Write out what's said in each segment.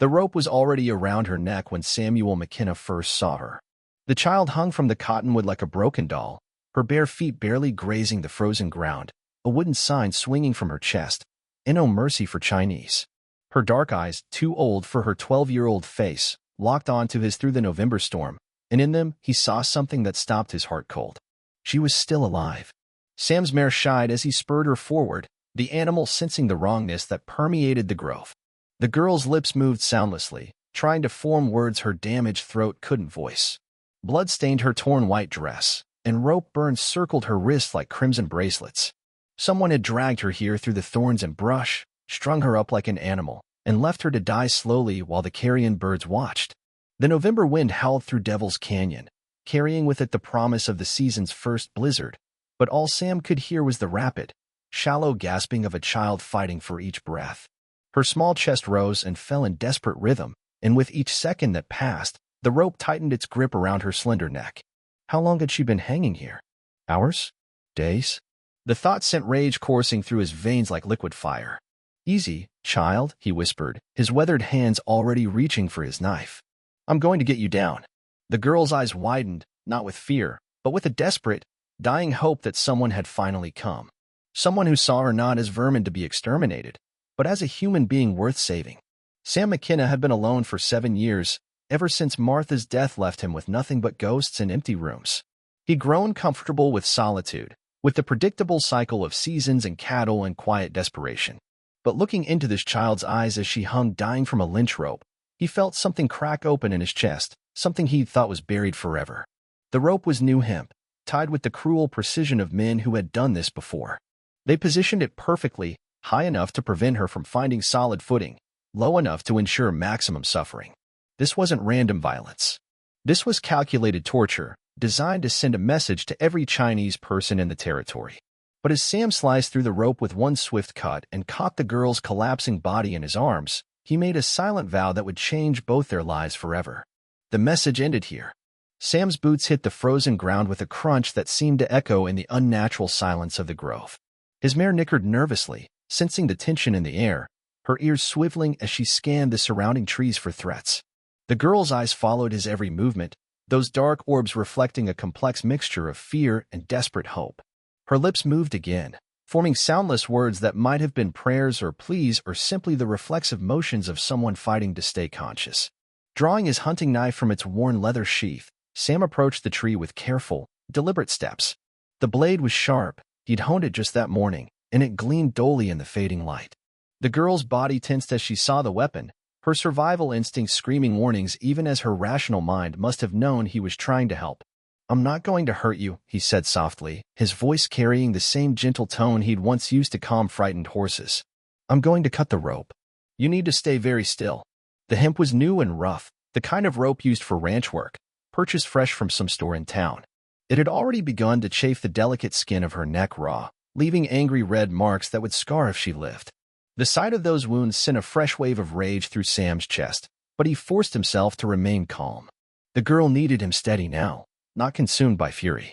The rope was already around her neck when Samuel McKenna first saw her. The child hung from the cottonwood like a broken doll, her bare feet barely grazing the frozen ground, a wooden sign swinging from her chest, "And no mercy for Chinese." Her dark eyes, too old for her 12-year-old face, locked onto his through the November storm, and in them he saw something that stopped his heart cold. She was still alive. Sam's mare shied as he spurred her forward, the animal sensing the wrongness that permeated the grove. The girl's lips moved soundlessly, trying to form words her damaged throat couldn't voice. Blood stained her torn white dress, and rope burns circled her wrists like crimson bracelets. Someone had dragged her here through the thorns and brush, strung her up like an animal, and left her to die slowly while the carrion birds watched. The November wind howled through Devil's Canyon, carrying with it the promise of the season's first blizzard, but all Sam could hear was the rapid, shallow gasping of a child fighting for each breath. Her small chest rose and fell in desperate rhythm, and with each second that passed, the rope tightened its grip around her slender neck. How long had she been hanging here? Hours? Days? The thought sent rage coursing through his veins like liquid fire. "Easy, child," he whispered, his weathered hands already reaching for his knife. "I'm going to get you down." The girl's eyes widened, not with fear, but with a desperate, dying hope that someone had finally come. Someone who saw her not as vermin to be exterminated, but as a human being worth saving. Sam McKenna had been alone for 7 years, ever since Martha's death left him with nothing but ghosts and empty rooms. He'd grown comfortable with solitude, with the predictable cycle of seasons and cattle and quiet desperation. But looking into this child's eyes as she hung dying from a lynch rope, he felt something crack open in his chest, something he'd thought was buried forever. The rope was new hemp, tied with the cruel precision of men who had done this before. They positioned it perfectly, high enough to prevent her from finding solid footing, low enough to ensure maximum suffering. This wasn't random violence. This was calculated torture, designed to send a message to every Chinese person in the territory. But as Sam sliced through the rope with one swift cut and caught the girl's collapsing body in his arms, he made a silent vow that would change both their lives forever. The message ended here. Sam's boots hit the frozen ground with a crunch that seemed to echo in the unnatural silence of the grove. His mare nickered nervously, sensing the tension in the air, her ears swiveling as she scanned the surrounding trees for threats. The girl's eyes followed his every movement, those dark orbs reflecting a complex mixture of fear and desperate hope. Her lips moved again, forming soundless words that might have been prayers or pleas or simply the reflexive motions of someone fighting to stay conscious. Drawing his hunting knife from its worn leather sheath, Sam approached the tree with careful, deliberate steps. The blade was sharp, he'd honed it just that morning, and it gleamed dully in the fading light. The girl's body tensed as she saw the weapon, her survival instincts screaming warnings even as her rational mind must have known he was trying to help. "I'm not going to hurt you," he said softly, his voice carrying the same gentle tone he'd once used to calm frightened horses. "I'm going to cut the rope. You need to stay very still." The hemp was new and rough, the kind of rope used for ranch work, purchased fresh from some store in town. It had already begun to chafe the delicate skin of her neck raw, leaving angry red marks that would scar if she lived. The sight of those wounds sent a fresh wave of rage through Sam's chest, but he forced himself to remain calm. The girl needed him steady now, not consumed by fury.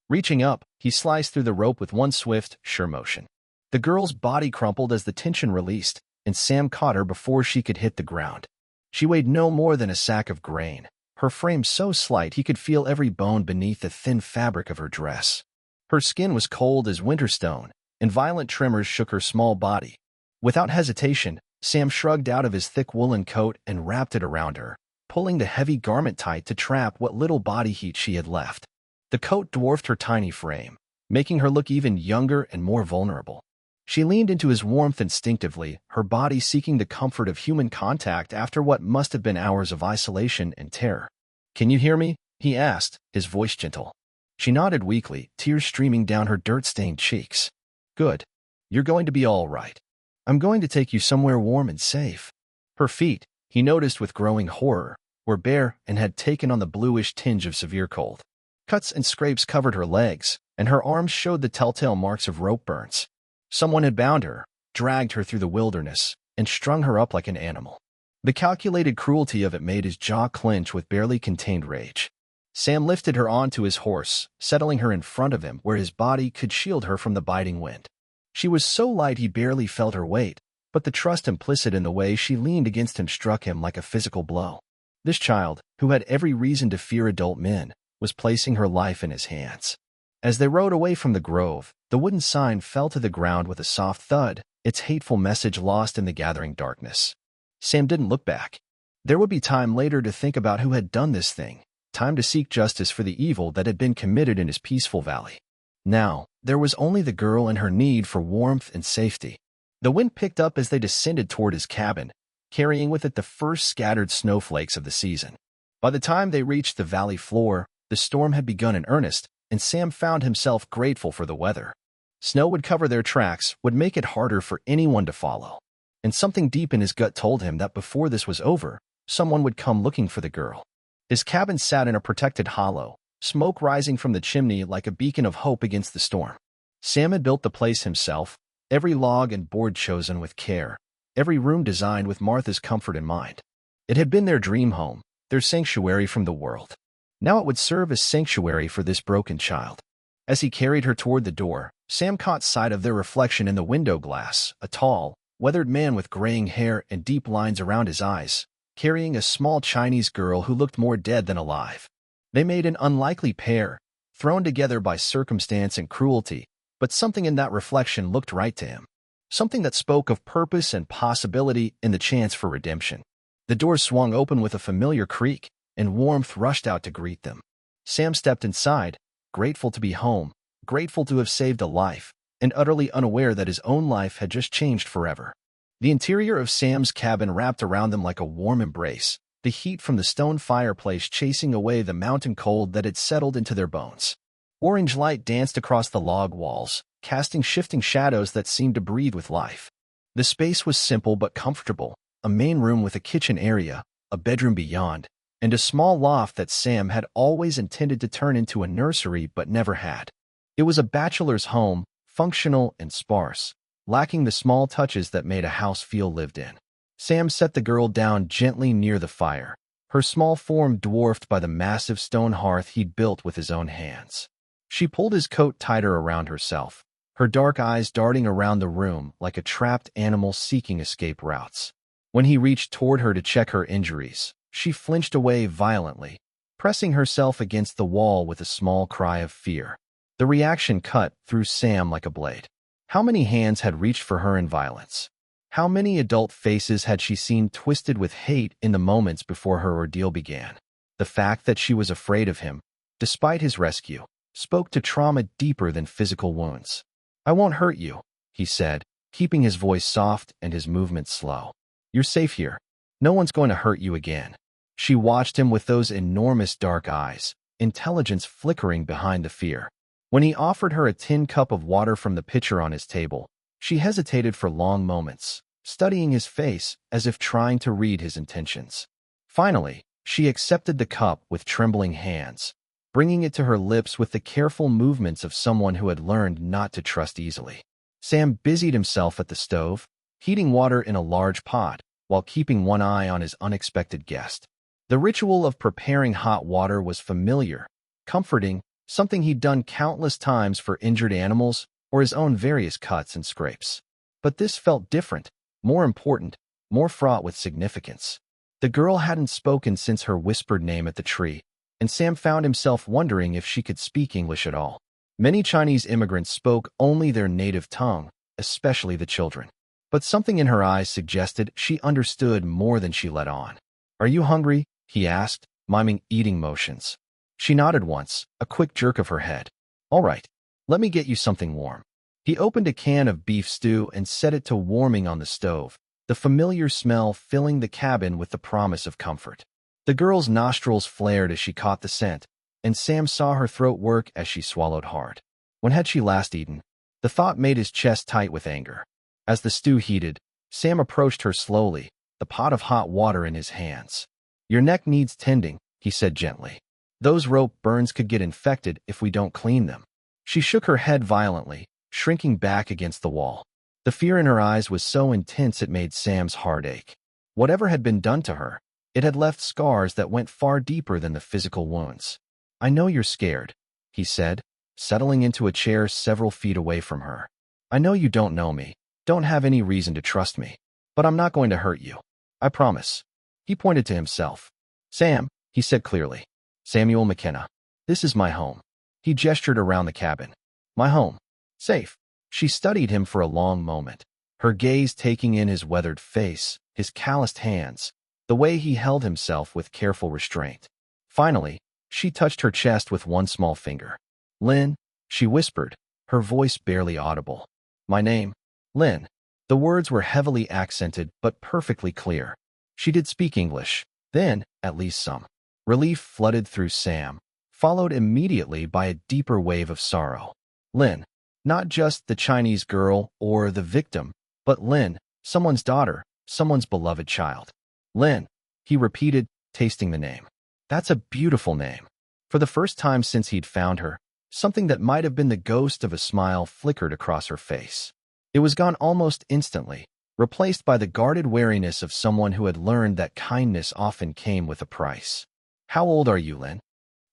Reaching up, he sliced through the rope with one swift, sure motion. The girl's body crumpled as the tension released, and Sam caught her before she could hit the ground. She weighed no more than a sack of grain, her frame so slight he could feel every bone beneath the thin fabric of her dress. Her skin was cold as winter stone, and violent tremors shook her small body. Without hesitation, Sam shrugged out of his thick woolen coat and wrapped it around her, pulling the heavy garment tight to trap what little body heat she had left. The coat dwarfed her tiny frame, making her look even younger and more vulnerable. She leaned into his warmth instinctively, her body seeking the comfort of human contact after what must have been hours of isolation and terror. "Can you hear me?" he asked, his voice gentle. She nodded weakly, tears streaming down her dirt-stained cheeks. "Good. You're going to be all right. I'm going to take you somewhere warm and safe." Her feet, he noticed with growing horror, were bare and had taken on the bluish tinge of severe cold. Cuts and scrapes covered her legs, and her arms showed the telltale marks of rope burns. Someone had bound her, dragged her through the wilderness, and strung her up like an animal. The calculated cruelty of it made his jaw clench with barely contained rage. Sam lifted her onto his horse, settling her in front of him where his body could shield her from the biting wind. She was so light he barely felt her weight, but the trust implicit in the way she leaned against him struck him like a physical blow. This child, who had every reason to fear adult men, was placing her life in his hands. As they rode away from the grove, the wooden sign fell to the ground with a soft thud, its hateful message lost in the gathering darkness. Sam didn't look back. There would be time later to think about who had done this thing, time to seek justice for the evil that had been committed in his peaceful valley. Now, there was only the girl and her need for warmth and safety. The wind picked up as they descended toward his cabin, carrying with it the first scattered snowflakes of the season. By the time they reached the valley floor, the storm had begun in earnest, and Sam found himself grateful for the weather. Snow would cover their tracks, would make it harder for anyone to follow. And something deep in his gut told him that before this was over, someone would come looking for the girl. His cabin sat in a protected hollow, smoke rising from the chimney like a beacon of hope against the storm. Sam had built the place himself, every log and board chosen with care, every room designed with Martha's comfort in mind. It had been their dream home, their sanctuary from the world. Now it would serve as sanctuary for this broken child. As he carried her toward the door, Sam caught sight of their reflection in the window glass, a tall, weathered man with graying hair and deep lines around his eyes, carrying a small Chinese girl who looked more dead than alive. They made an unlikely pair, thrown together by circumstance and cruelty, but something in that reflection looked right to him. Something that spoke of purpose and possibility in the chance for redemption. The door swung open with a familiar creak, and warmth rushed out to greet them. Sam stepped inside, grateful to be home, grateful to have saved a life, and utterly unaware that his own life had just changed forever. The interior of Sam's cabin wrapped around them like a warm embrace, the heat from the stone fireplace chasing away the mountain cold that had settled into their bones. Orange light danced across the log walls, casting shifting shadows that seemed to breathe with life. The space was simple but comfortable, a main room with a kitchen area, a bedroom beyond, and a small loft that Sam had always intended to turn into a nursery but never had. It was a bachelor's home, functional and sparse, lacking the small touches that made a house feel lived in. Sam set the girl down gently near the fire, her small form dwarfed by the massive stone hearth he'd built with his own hands. She pulled his coat tighter around herself, her dark eyes darting around the room like a trapped animal seeking escape routes. When he reached toward her to check her injuries, she flinched away violently, pressing herself against the wall with a small cry of fear. The reaction cut through Sam like a blade. How many hands had reached for her in violence? How many adult faces had she seen twisted with hate in the moments before her ordeal began? The fact that she was afraid of him, despite his rescue, spoke to trauma deeper than physical wounds. "I won't hurt you," he said, keeping his voice soft and his movements slow. "You're safe here. No one's going to hurt you again." She watched him with those enormous dark eyes, intelligence flickering behind the fear. When he offered her a tin cup of water from the pitcher on his table, she hesitated for long moments, studying his face as if trying to read his intentions. Finally, she accepted the cup with trembling hands, bringing it to her lips with the careful movements of someone who had learned not to trust easily. Sam busied himself at the stove, heating water in a large pot, while keeping one eye on his unexpected guest. The ritual of preparing hot water was familiar, comforting, something he'd done countless times for injured animals or his own various cuts and scrapes. But this felt different, more important, more fraught with significance. The girl hadn't spoken since her whispered name at the tree, and Sam found himself wondering if she could speak English at all. Many Chinese immigrants spoke only their native tongue, especially the children. But something in her eyes suggested she understood more than she let on. "Are you hungry?" he asked, miming eating motions. She nodded once, a quick jerk of her head. "All right, let me get you something warm." He opened a can of beef stew and set it to warming on the stove, the familiar smell filling the cabin with the promise of comfort. The girl's nostrils flared as she caught the scent, and Sam saw her throat work as she swallowed hard. When had she last eaten? The thought made his chest tight with anger. As the stew heated, Sam approached her slowly, the pot of hot water in his hands. "Your neck needs tending," he said gently. "Those rope burns could get infected if we don't clean them." She shook her head violently, shrinking back against the wall. The fear in her eyes was so intense it made Sam's heart ache. Whatever had been done to her, it had left scars that went far deeper than the physical wounds. "I know you're scared," he said, settling into a chair several feet away from her. "I know you don't know me, don't have any reason to trust me. But I'm not going to hurt you. I promise. He pointed to himself. Sam, he said clearly. Samuel McKenna. This is my home. He gestured around the cabin. My home. Safe. She studied him for a long moment, her gaze taking in his weathered face, his calloused hands, the way he held himself with careful restraint. Finally, she touched her chest with one small finger. Lin, she whispered, her voice barely audible. My name? Lin. The words were heavily accented but perfectly clear. She did speak English, then, at least some. Relief flooded through Sam, followed immediately by a deeper wave of sorrow. Lin. Not just the Chinese girl or the victim, but Lin, someone's daughter, someone's beloved child. Lin, he repeated, tasting the name. That's a beautiful name. For the first time since he'd found her, something that might have been the ghost of a smile flickered across her face. It was gone almost instantly, replaced by the guarded wariness of someone who had learned that kindness often came with a price. How old are you, Lin?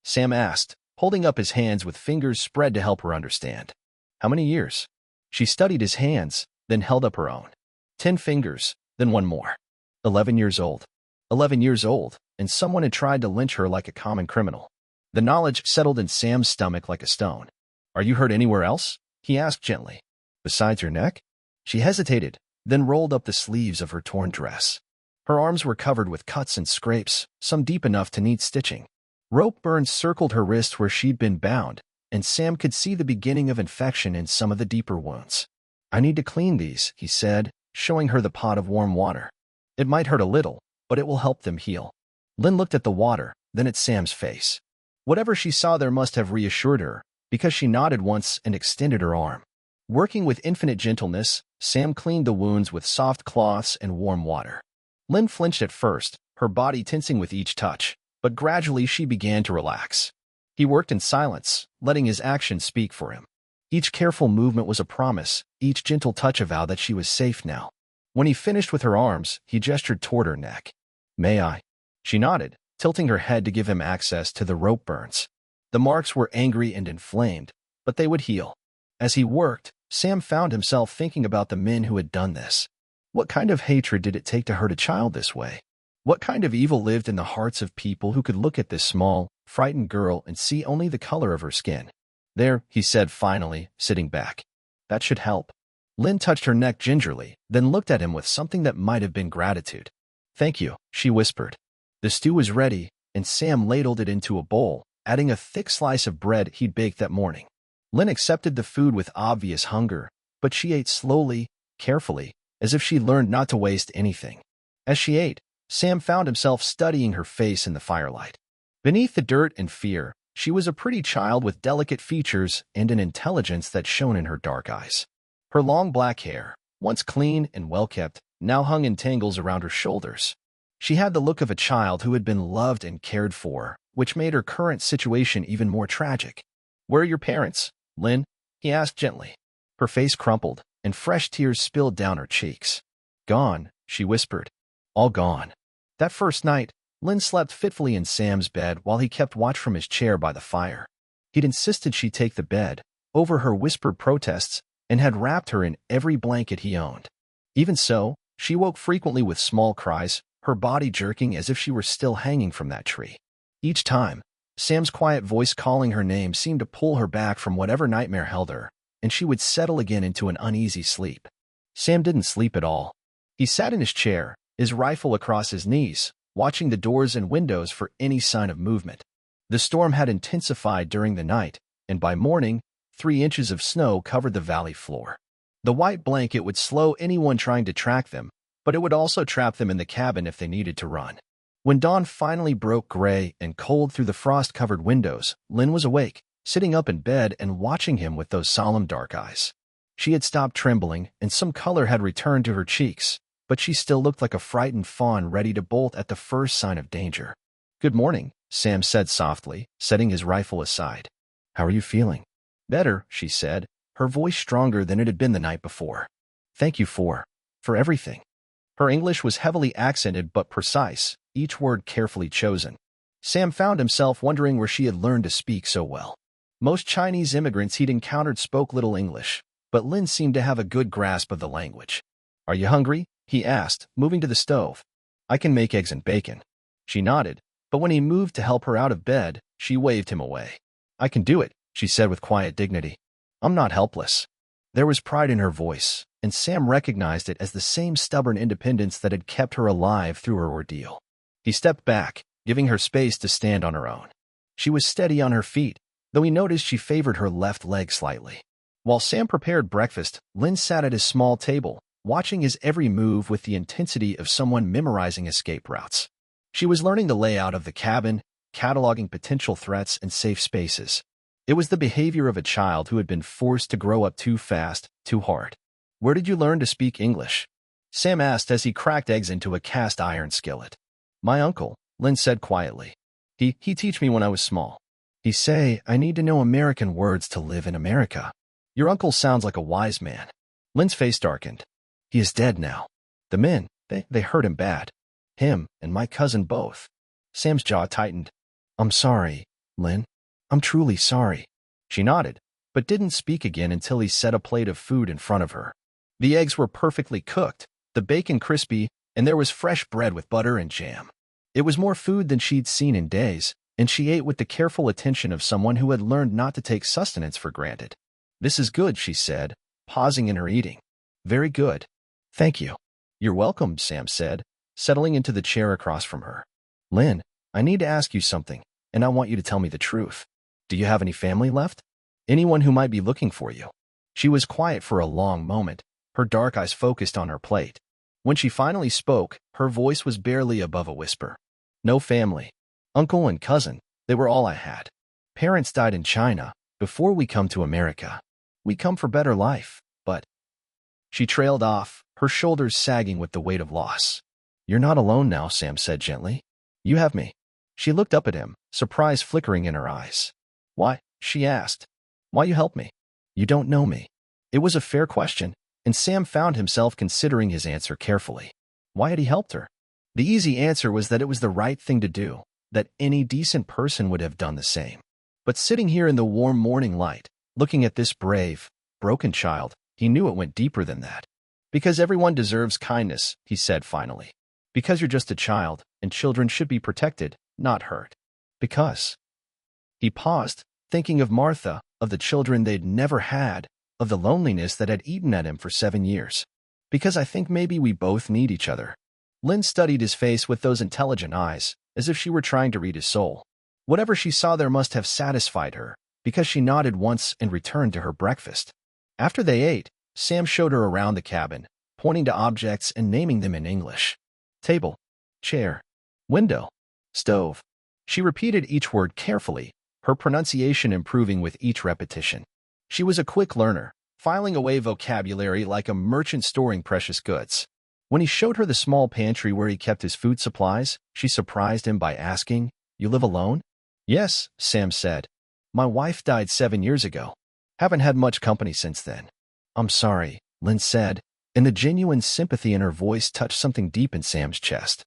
Sam asked, holding up his hands with fingers spread to help her understand. How many years? She studied his hands, then held up her own. 10 fingers, then one more. 11 years old. 11 years old, and someone had tried to lynch her like a common criminal. The knowledge settled in Sam's stomach like a stone. Are you hurt anywhere else? He asked gently. Besides your neck? She hesitated, then rolled up the sleeves of her torn dress. Her arms were covered with cuts and scrapes, some deep enough to need stitching. Rope burns circled her wrist where she'd been bound, and Sam could see the beginning of infection in some of the deeper wounds. I need to clean these, he said, showing her the pot of warm water. It might hurt a little, but it will help them heal. Lin looked at the water, then at Sam's face. Whatever she saw there must have reassured her, because she nodded once and extended her arm. Working with infinite gentleness, Sam cleaned the wounds with soft cloths and warm water. Lin flinched at first, her body tensing with each touch, but gradually she began to relax. He worked in silence, letting his actions speak for him. Each careful movement was a promise, each gentle touch a vow that she was safe now. When he finished with her arms, he gestured toward her neck. May I? She nodded, tilting her head to give him access to the rope burns. The marks were angry and inflamed, but they would heal. As he worked, Sam found himself thinking about the men who had done this. What kind of hatred did it take to hurt a child this way? What kind of evil lived in the hearts of people who could look at this small, frightened girl and see only the color of her skin? There, he said finally, sitting back. That should help. Lin touched her neck gingerly, then looked at him with something that might have been gratitude. Thank you, she whispered. The stew was ready, and Sam ladled it into a bowl, adding a thick slice of bread he'd baked that morning. Lin accepted the food with obvious hunger, but she ate slowly, carefully, as if she'd learned not to waste anything. As she ate, Sam found himself studying her face in the firelight. Beneath the dirt and fear, she was a pretty child with delicate features and an intelligence that shone in her dark eyes. Her long black hair, once clean and well-kept, now hung in tangles around her shoulders. She had the look of a child who had been loved and cared for, which made her current situation even more tragic. Where are your parents, Lin? He asked gently. Her face crumpled, and fresh tears spilled down her cheeks. Gone, she whispered. All gone. That first night, Lin slept fitfully in Sam's bed while he kept watch from his chair by the fire. He'd insisted she take the bed, over her whispered protests, and had wrapped her in every blanket he owned. Even so, she woke frequently with small cries, her body jerking as if she were still hanging from that tree. Each time, Sam's quiet voice calling her name seemed to pull her back from whatever nightmare held her, and she would settle again into an uneasy sleep. Sam didn't sleep at all. He sat in his chair, his rifle across his knees, watching the doors and windows for any sign of movement. The storm had intensified during the night, and by morning, 3 inches of snow covered the valley floor. The white blanket would slow anyone trying to track them, but it would also trap them in the cabin if they needed to run. When dawn finally broke gray and cold through the frost-covered windows, Lin was awake, sitting up in bed and watching him with those solemn dark eyes. She had stopped trembling, and some color had returned to her cheeks, but she still looked like a frightened fawn ready to bolt at the first sign of danger. Good morning, Sam said softly, setting his rifle aside. How are you feeling? Better, she said, her voice stronger than it had been the night before. Thank you for everything. Her English was heavily accented but precise, each word carefully chosen. Sam found himself wondering where she had learned to speak so well. Most Chinese immigrants he'd encountered spoke little English, but Lin seemed to have a good grasp of the language. Are you hungry? he asked, moving to the stove. I can make eggs and bacon. She nodded, but when he moved to help her out of bed, she waved him away. I can do it, she said with quiet dignity. I'm not helpless. There was pride in her voice, and Sam recognized it as the same stubborn independence that had kept her alive through her ordeal. He stepped back, giving her space to stand on her own. She was steady on her feet, though he noticed she favored her left leg slightly. While Sam prepared breakfast, Lynn sat at his small table, watching his every move with the intensity of someone memorizing escape routes. She was learning the layout of the cabin, cataloging potential threats and safe spaces. It was the behavior of a child who had been forced to grow up too fast, too hard. Where did you learn to speak English? Sam asked as he cracked eggs into a cast iron skillet. My uncle, Lynn said quietly. He teach me when I was small. He say I need to know American words to live in America. Your uncle sounds like a wise man. Lynn's face darkened. He is dead now. The men, they hurt him bad. Him and my cousin both. Sam's jaw tightened. I'm sorry, Lynn. I'm truly sorry. She nodded, but didn't speak again until he set a plate of food in front of her. The eggs were perfectly cooked, the bacon crispy, and there was fresh bread with butter and jam. It was more food than she'd seen in days, and she ate with the careful attention of someone who had learned not to take sustenance for granted. This is good, she said, pausing in her eating. Very good. Thank you. You're welcome, Sam said, settling into the chair across from her. Lynn, I need to ask you something, and I want you to tell me the truth. Do you have any family left? Anyone who might be looking for you? She was quiet for a long moment, her dark eyes focused on her plate. When she finally spoke, her voice was barely above a whisper. No family. Uncle and cousin, they were all I had. Parents died in China before we come to America. We come for better life, but... She trailed off, her shoulders sagging with the weight of loss. You're not alone now, Sam said gently. You have me. She looked up at him, surprise flickering in her eyes. Why? She asked. Why you help me? You don't know me. It was a fair question, and Sam found himself considering his answer carefully. Why had he helped her? The easy answer was that it was the right thing to do, that any decent person would have done the same. But sitting here in the warm morning light, looking at this brave, broken child, he knew it went deeper than that. Because everyone deserves kindness, he said finally. Because you're just a child, and children should be protected, not hurt. Because... He paused, thinking of Martha, of the children they'd never had, of the loneliness that had eaten at him for 7 years. Because I think maybe we both need each other. Lynn studied his face with those intelligent eyes, as if she were trying to read his soul. Whatever she saw there must have satisfied her, because she nodded once and returned to her breakfast. After they ate, Sam showed her around the cabin, pointing to objects and naming them in English. Table, chair, window, stove. She repeated each word carefully, her pronunciation improving with each repetition. She was a quick learner, filing away vocabulary like a merchant storing precious goods. When he showed her the small pantry where he kept his food supplies, she surprised him by asking, You live alone? Yes, Sam said. My wife died 7 years ago. Haven't had much company since then. I'm sorry, Lynn said, and the genuine sympathy in her voice touched something deep in Sam's chest.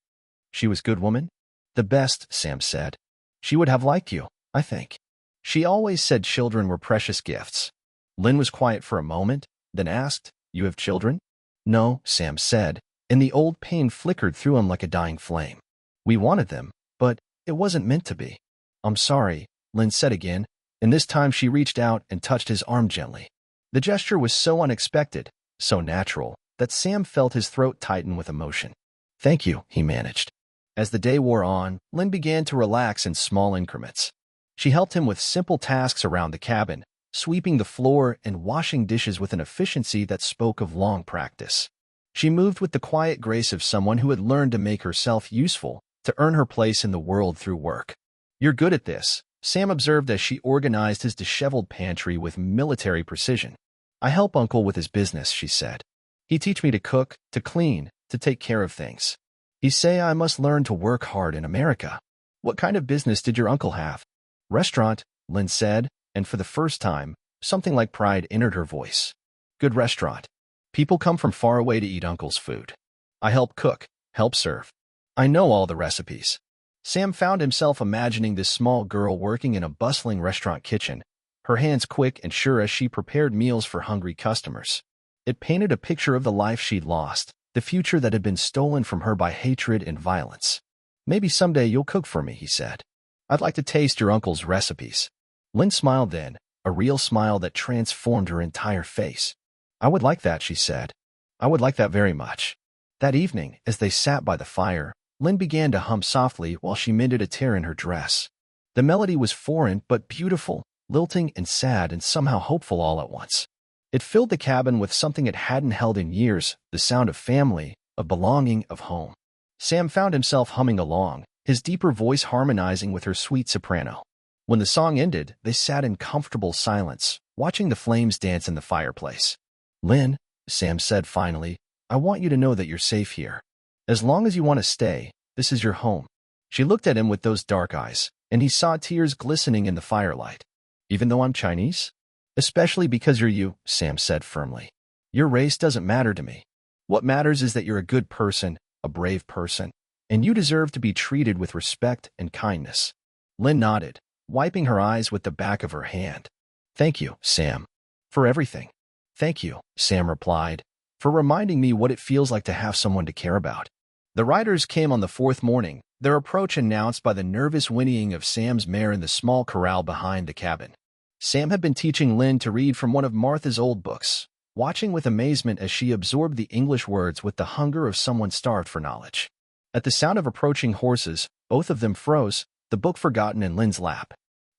She was good woman? The best, Sam said. She would have liked you, I think. She always said children were precious gifts. Lynn was quiet for a moment, then asked, You have children? No, Sam said, and the old pain flickered through him like a dying flame. We wanted them, but it wasn't meant to be. I'm sorry, Lynn said again, and this time she reached out and touched his arm gently. The gesture was so unexpected, so natural, that Sam felt his throat tighten with emotion. Thank you, he managed. As the day wore on, Lynn began to relax in small increments. She helped him with simple tasks around the cabin, sweeping the floor and washing dishes with an efficiency that spoke of long practice. She moved with the quiet grace of someone who had learned to make herself useful, to earn her place in the world through work. You're good at this, Sam observed as she organized his disheveled pantry with military precision. I help Uncle with his business, she said. He teach me to cook, to clean, to take care of things. He say I must learn to work hard in America. What kind of business did your uncle have? Restaurant, Lynn said, and for the first time, something like pride entered her voice. Good restaurant. People come from far away to eat Uncle's food. I help cook, help serve. I know all the recipes. Sam found himself imagining this small girl working in a bustling restaurant kitchen, her hands quick and sure as she prepared meals for hungry customers. It painted a picture of the life she'd lost, the future that had been stolen from her by hatred and violence. Maybe someday you'll cook for me, he said. I'd like to taste your uncle's recipes. Lynn smiled then, a real smile that transformed her entire face. I would like that, she said. I would like that very much. That evening, as they sat by the fire, Lynn began to hum softly while she mended a tear in her dress. The melody was foreign but beautiful, lilting and sad and somehow hopeful all at once. It filled the cabin with something it hadn't held in years, the sound of family, of belonging, of home. Sam found himself humming along, his deeper voice harmonizing with her sweet soprano. When the song ended, they sat in comfortable silence, watching the flames dance in the fireplace. Lynn, Sam said finally, I want you to know that you're safe here. As long as you want to stay, this is your home. She looked at him with those dark eyes, and he saw tears glistening in the firelight. Even though I'm Chinese? Especially because you're you, Sam said firmly. Your race doesn't matter to me. What matters is that you're a good person, a brave person, and you deserve to be treated with respect and kindness. Lynn nodded, wiping her eyes with the back of her hand. Thank you, Sam. For everything. Thank you, Sam replied, for reminding me what it feels like to have someone to care about. The riders came on the fourth morning, their approach announced by the nervous whinnying of Sam's mare in the small corral behind the cabin. Sam had been teaching Lynn to read from one of Martha's old books, watching with amazement as she absorbed the English words with the hunger of someone starved for knowledge. At the sound of approaching horses, both of them froze, the book forgotten in Lynn's lap.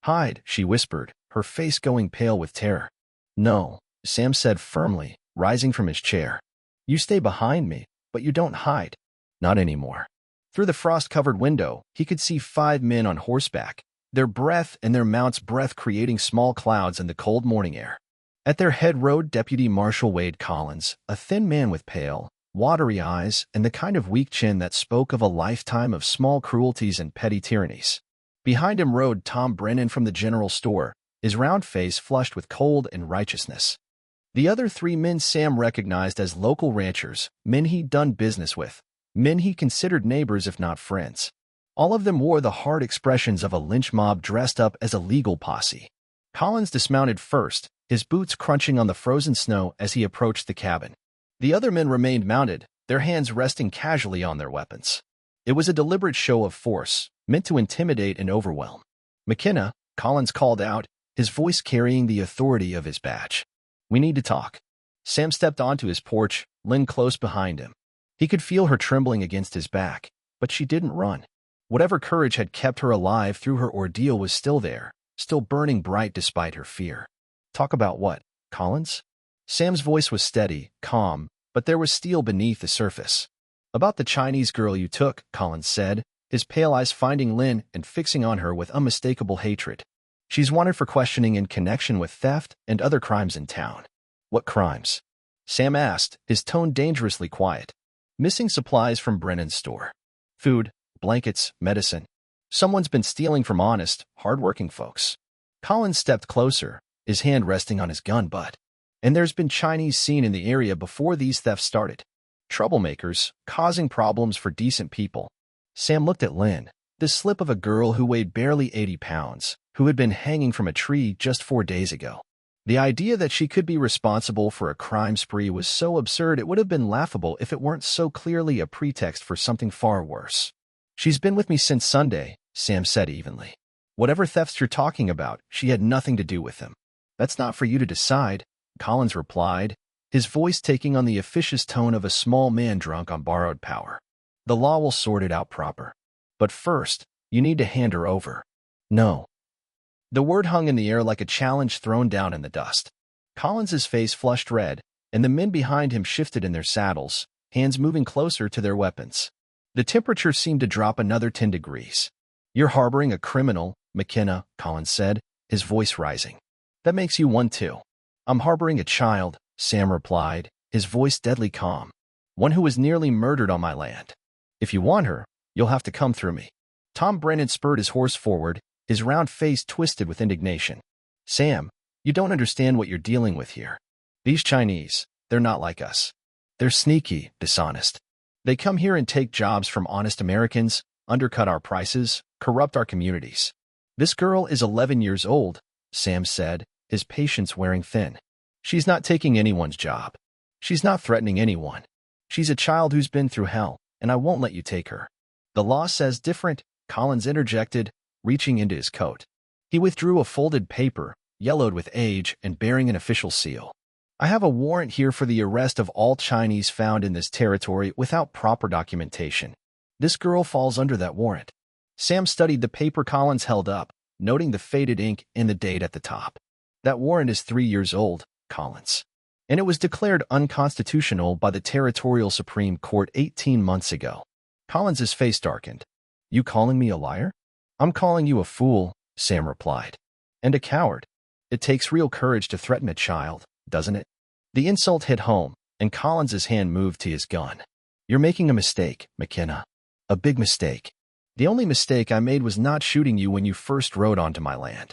Hide, she whispered, her face going pale with terror. No, Sam said firmly, rising from his chair. You stay behind me, but you don't hide. Not anymore. Through the frost-covered window, he could see 5 men on horseback, their breath and their mounts' breath creating small clouds in the cold morning air. At their head rode Deputy Marshal Wade Collins, a thin man with pale, watery eyes and the kind of weak chin that spoke of a lifetime of small cruelties and petty tyrannies. Behind him rode Tom Brennan from the general store, his round face flushed with cold and righteousness. The other 3 men Sam recognized as local ranchers, men he'd done business with, men he considered neighbors if not friends. All of them wore the hard expressions of a lynch mob dressed up as a legal posse. Collins dismounted first, his boots crunching on the frozen snow as he approached the cabin. The other men remained mounted, their hands resting casually on their weapons. It was a deliberate show of force, meant to intimidate and overwhelm. McKenna, Collins called out, his voice carrying the authority of his badge. We need to talk. Sam stepped onto his porch, Lynn close behind him. He could feel her trembling against his back, but she didn't run. Whatever courage had kept her alive through her ordeal was still there, still burning bright despite her fear. Talk about what, Collins? Sam's voice was steady, calm, but there was steel beneath the surface. About the Chinese girl you took, Collins said, his pale eyes finding Lynn and fixing on her with unmistakable hatred. She's wanted for questioning in connection with theft and other crimes in town. What crimes? Sam asked, his tone dangerously quiet. Missing supplies from Brennan's store. Food, blankets, medicine. Someone's been stealing from honest, hard-working folks. Collins stepped closer, his hand resting on his gun butt. And there's been Chinese seen in the area before these thefts started. Troublemakers, causing problems for decent people. Sam looked at Lynn, this slip of a girl who weighed barely 80 pounds, who had been hanging from a tree just 4 days ago. The idea that she could be responsible for a crime spree was so absurd it would have been laughable if it weren't so clearly a pretext for something far worse. She's been with me since Sunday, Sam said evenly. Whatever thefts you're talking about, she had nothing to do with them. That's not for you to decide, Collins replied, his voice taking on the officious tone of a small man drunk on borrowed power. The law will sort it out proper. But first, you need to hand her over. No. The word hung in the air like a challenge thrown down in the dust. Collins's face flushed red, and the men behind him shifted in their saddles, hands moving closer to their weapons. The temperature seemed to drop another 10 degrees. You're harboring a criminal, McKenna, Collins said, his voice rising. That makes you one too. I'm harboring a child, Sam replied, his voice deadly calm. One who was nearly murdered on my land. If you want her, you'll have to come through me. Tom Brennan spurred his horse forward, his round face twisted with indignation. Sam, you don't understand what you're dealing with here. These Chinese, they're not like us. They're sneaky, dishonest. They come here and take jobs from honest Americans, undercut our prices, corrupt our communities. This girl is 11 years old, Sam said, his patience wearing thin. She's not taking anyone's job. She's not threatening anyone. She's a child who's been through hell, and I won't let you take her." "The law says different," Collins interjected, reaching into his coat. He withdrew a folded paper, yellowed with age and bearing an official seal. "I have a warrant here for the arrest of all Chinese found in this territory without proper documentation. This girl falls under that warrant." Sam studied the paper Collins held up, noting the faded ink and the date at the top. "That warrant is 3 years old, Collins. And it was declared unconstitutional by the Territorial Supreme Court 18 months ago." Collins's face darkened. "You calling me a liar?" "I'm calling you a fool," Sam replied. "And a coward. It takes real courage to threaten a child, doesn't it?" The insult hit home, and Collins's hand moved to his gun. "You're making a mistake, McKenna. A big mistake. The only mistake I made was not shooting you when you first rode onto my land."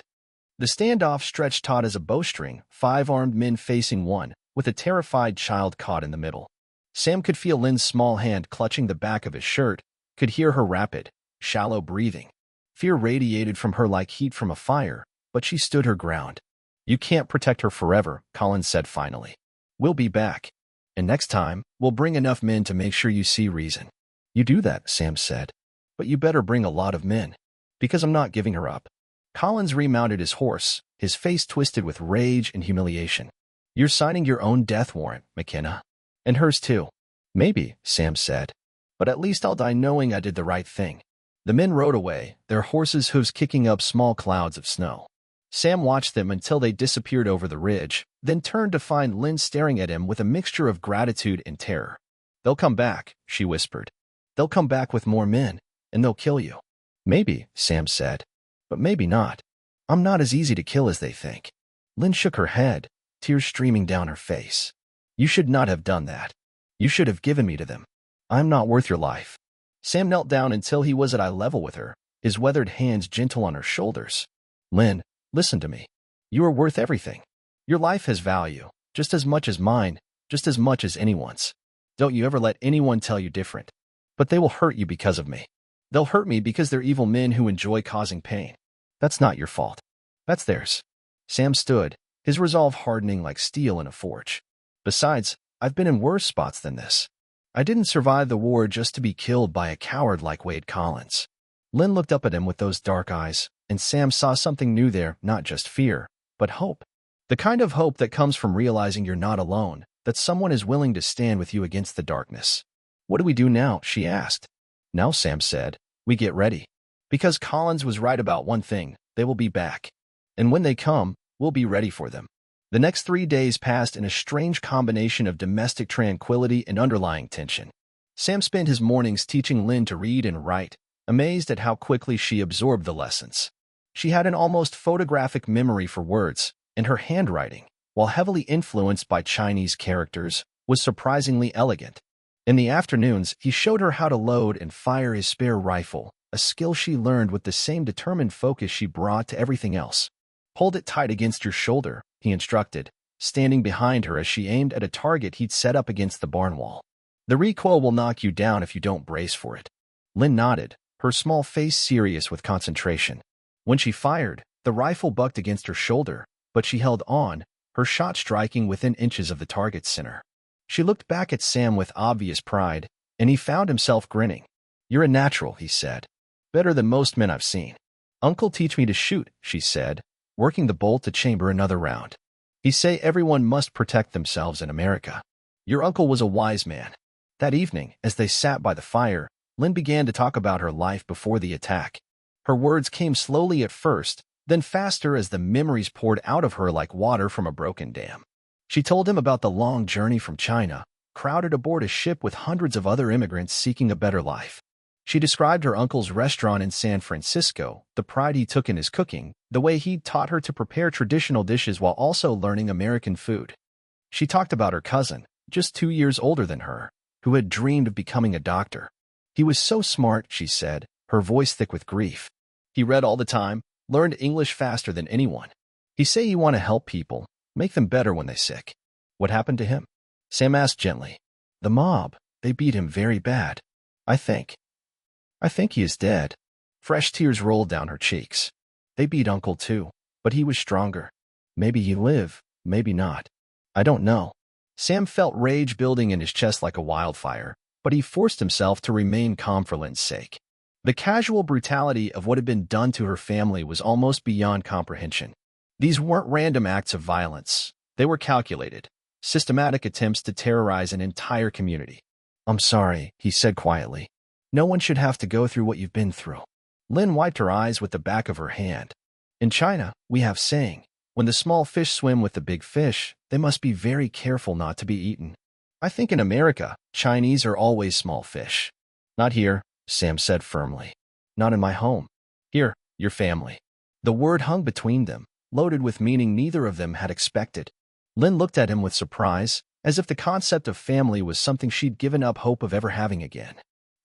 The standoff stretched taut as a bowstring, 5 armed men facing one, with a terrified child caught in the middle. Sam could feel Lynn's small hand clutching the back of his shirt, could hear her rapid, shallow breathing. Fear radiated from her like heat from a fire, but she stood her ground. "You can't protect her forever," Collins said finally. "We'll be back. And next time, we'll bring enough men to make sure you see reason." "You do that," Sam said. "But you better bring a lot of men. Because I'm not giving her up." Collins remounted his horse, his face twisted with rage and humiliation. "You're signing your own death warrant, McKenna. And hers too." "Maybe," Sam said. "But at least I'll die knowing I did the right thing." The men rode away, their horses' hooves kicking up small clouds of snow. Sam watched them until they disappeared over the ridge, then turned to find Lynn staring at him with a mixture of gratitude and terror. "They'll come back," she whispered. "They'll come back with more men, and they'll kill you." "Maybe," Sam said. "But maybe not. I'm not as easy to kill as they think." Lynn shook her head, tears streaming down her face. "You should not have done that. You should have given me to them. I'm not worth your life." Sam knelt down until he was at eye level with her, his weathered hands gentle on her shoulders. "Lynn, listen to me. You are worth everything. Your life has value, just as much as mine, just as much as anyone's. Don't you ever let anyone tell you different. But they will hurt you because of me. They'll hurt me because they're evil men who enjoy causing pain. That's not your fault. That's theirs." Sam stood, his resolve hardening like steel in a forge. "Besides, I've been in worse spots than this. I didn't survive the war just to be killed by a coward like Wade Collins." Lynn looked up at him with those dark eyes, and Sam saw something new there, not just fear, but hope. The kind of hope that comes from realizing you're not alone, that someone is willing to stand with you against the darkness. "What do we do now?" she asked. "Now," Sam said, "we get ready. Because Collins was right about one thing, they will be back. And when they come, we'll be ready for them." The next 3 days passed in a strange combination of domestic tranquility and underlying tension. Sam spent his mornings teaching Lynn to read and write, amazed at how quickly she absorbed the lessons. She had an almost photographic memory for words, and her handwriting, while heavily influenced by Chinese characters, was surprisingly elegant. In the afternoons, he showed her how to load and fire his spare rifle, a skill she learned with the same determined focus she brought to everything else. "Hold it tight against your shoulder," he instructed, standing behind her as she aimed at a target he'd set up against the barn wall. "The recoil will knock you down if you don't brace for it." Lynn nodded, her small face serious with concentration. When she fired, the rifle bucked against her shoulder, but she held on, her shot striking within inches of the target's center. She looked back at Sam with obvious pride, and he found himself grinning. "You're a natural," he said. "Better than most men I've seen." "Uncle teach me to shoot," she said, working the bolt to chamber another round. "He say everyone must protect themselves in America. Your uncle was a wise man." That evening, as they sat by the fire, Lynn began to talk about her life before the attack. Her words came slowly at first, then faster as the memories poured out of her like water from a broken dam. She told him about the long journey from China, crowded aboard a ship with hundreds of other immigrants seeking a better life. She described her uncle's restaurant in San Francisco, the pride he took in his cooking, the way he'd taught her to prepare traditional dishes while also learning American food. She talked about her cousin, just 2 years older than her, who had dreamed of becoming a doctor. "He was so smart," she said, her voice thick with grief. "He read all the time, learned English faster than anyone. He say he want to help people, make them better when they sick." "What happened to him?" Sam asked gently. "The mob, they beat him very bad. I think he is dead." Fresh tears rolled down her cheeks. "They beat Uncle too, but he was stronger. Maybe he live, maybe not. I don't know." Sam felt rage building in his chest like a wildfire, but he forced himself to remain calm for Lin's sake. The casual brutality of what had been done to her family was almost beyond comprehension. These weren't random acts of violence. They were calculated, systematic attempts to terrorize an entire community. "I'm sorry," he said quietly. "No one should have to go through what you've been through." Lin wiped her eyes with the back of her hand. "In China, we have saying, when the small fish swim with the big fish, they must be very careful not to be eaten. I think in America, Chinese are always small fish." "Not here," Sam said firmly. "Not in my home. Here, your family." The word hung between them, loaded with meaning neither of them had expected. Lin looked at him with surprise, as if the concept of family was something she'd given up hope of ever having again.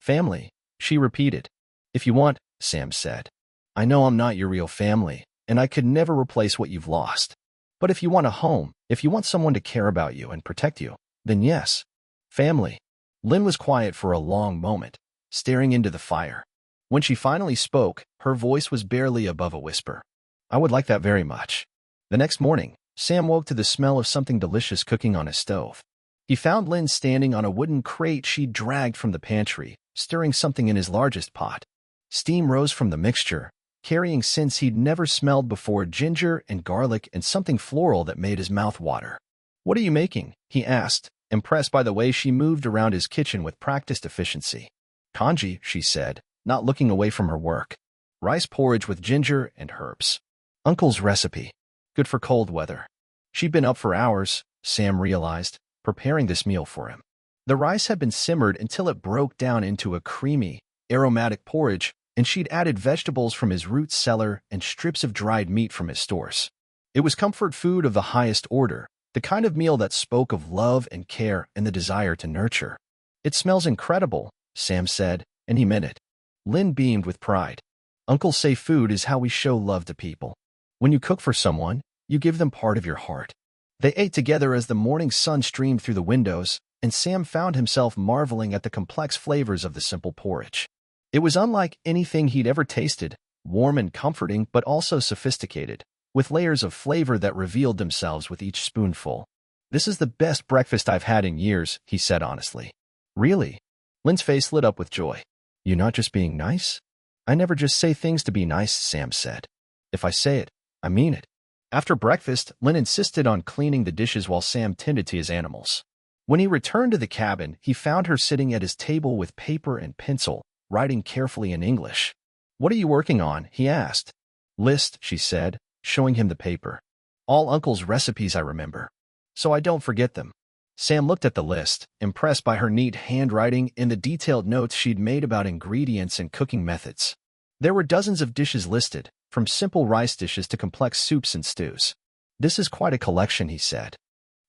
"Family," she repeated. "If you want," Sam said. "I know I'm not your real family, and I could never replace what you've lost. But if you want a home, if you want someone to care about you and protect you, then yes. Family." Lin was quiet for a long moment, staring into the fire. When she finally spoke, her voice was barely above a whisper. "I would like that very much." The next morning, Sam woke to the smell of something delicious cooking on his stove. He found Lin standing on a wooden crate she'd dragged from the pantry, stirring something in his largest pot. Steam rose from the mixture, carrying scents he'd never smelled before: ginger and garlic and something floral that made his mouth water. "What are you making?" he asked, impressed by the way she moved around his kitchen with practiced efficiency. "Congee," she said, not looking away from her work. "Rice porridge with ginger and herbs. Uncle's recipe. Good for cold weather." She'd been up for hours, Sam realized, preparing this meal for him. The rice had been simmered until it broke down into a creamy, aromatic porridge, and she'd added vegetables from his root cellar and strips of dried meat from his stores. It was comfort food of the highest order, the kind of meal that spoke of love and care and the desire to nurture. "It smells incredible," Sam said, and he meant it. Lin beamed with pride. "Uncles say food is how we show love to people. When you cook for someone, you give them part of your heart." They ate together as the morning sun streamed through the windows, and Sam found himself marveling at the complex flavors of the simple porridge. It was unlike anything he'd ever tasted, warm and comforting but also sophisticated, with layers of flavor that revealed themselves with each spoonful. "This is the best breakfast I've had in years," he said honestly. "Really?" Lin's face lit up with joy. "You not just being nice?" "I never just say things to be nice," Sam said. "If I say it, I mean it." After breakfast, Lin insisted on cleaning the dishes while Sam tended to his animals. When he returned to the cabin, he found her sitting at his table with paper and pencil, writing carefully in English. "What are you working on?" he asked. "List," she said, showing him the paper. "All Uncle's recipes I remember, so I don't forget them." Sam looked at the list, impressed by her neat handwriting and the detailed notes she'd made about ingredients and cooking methods. There were dozens of dishes listed, from simple rice dishes to complex soups and stews. "This is quite a collection," he said.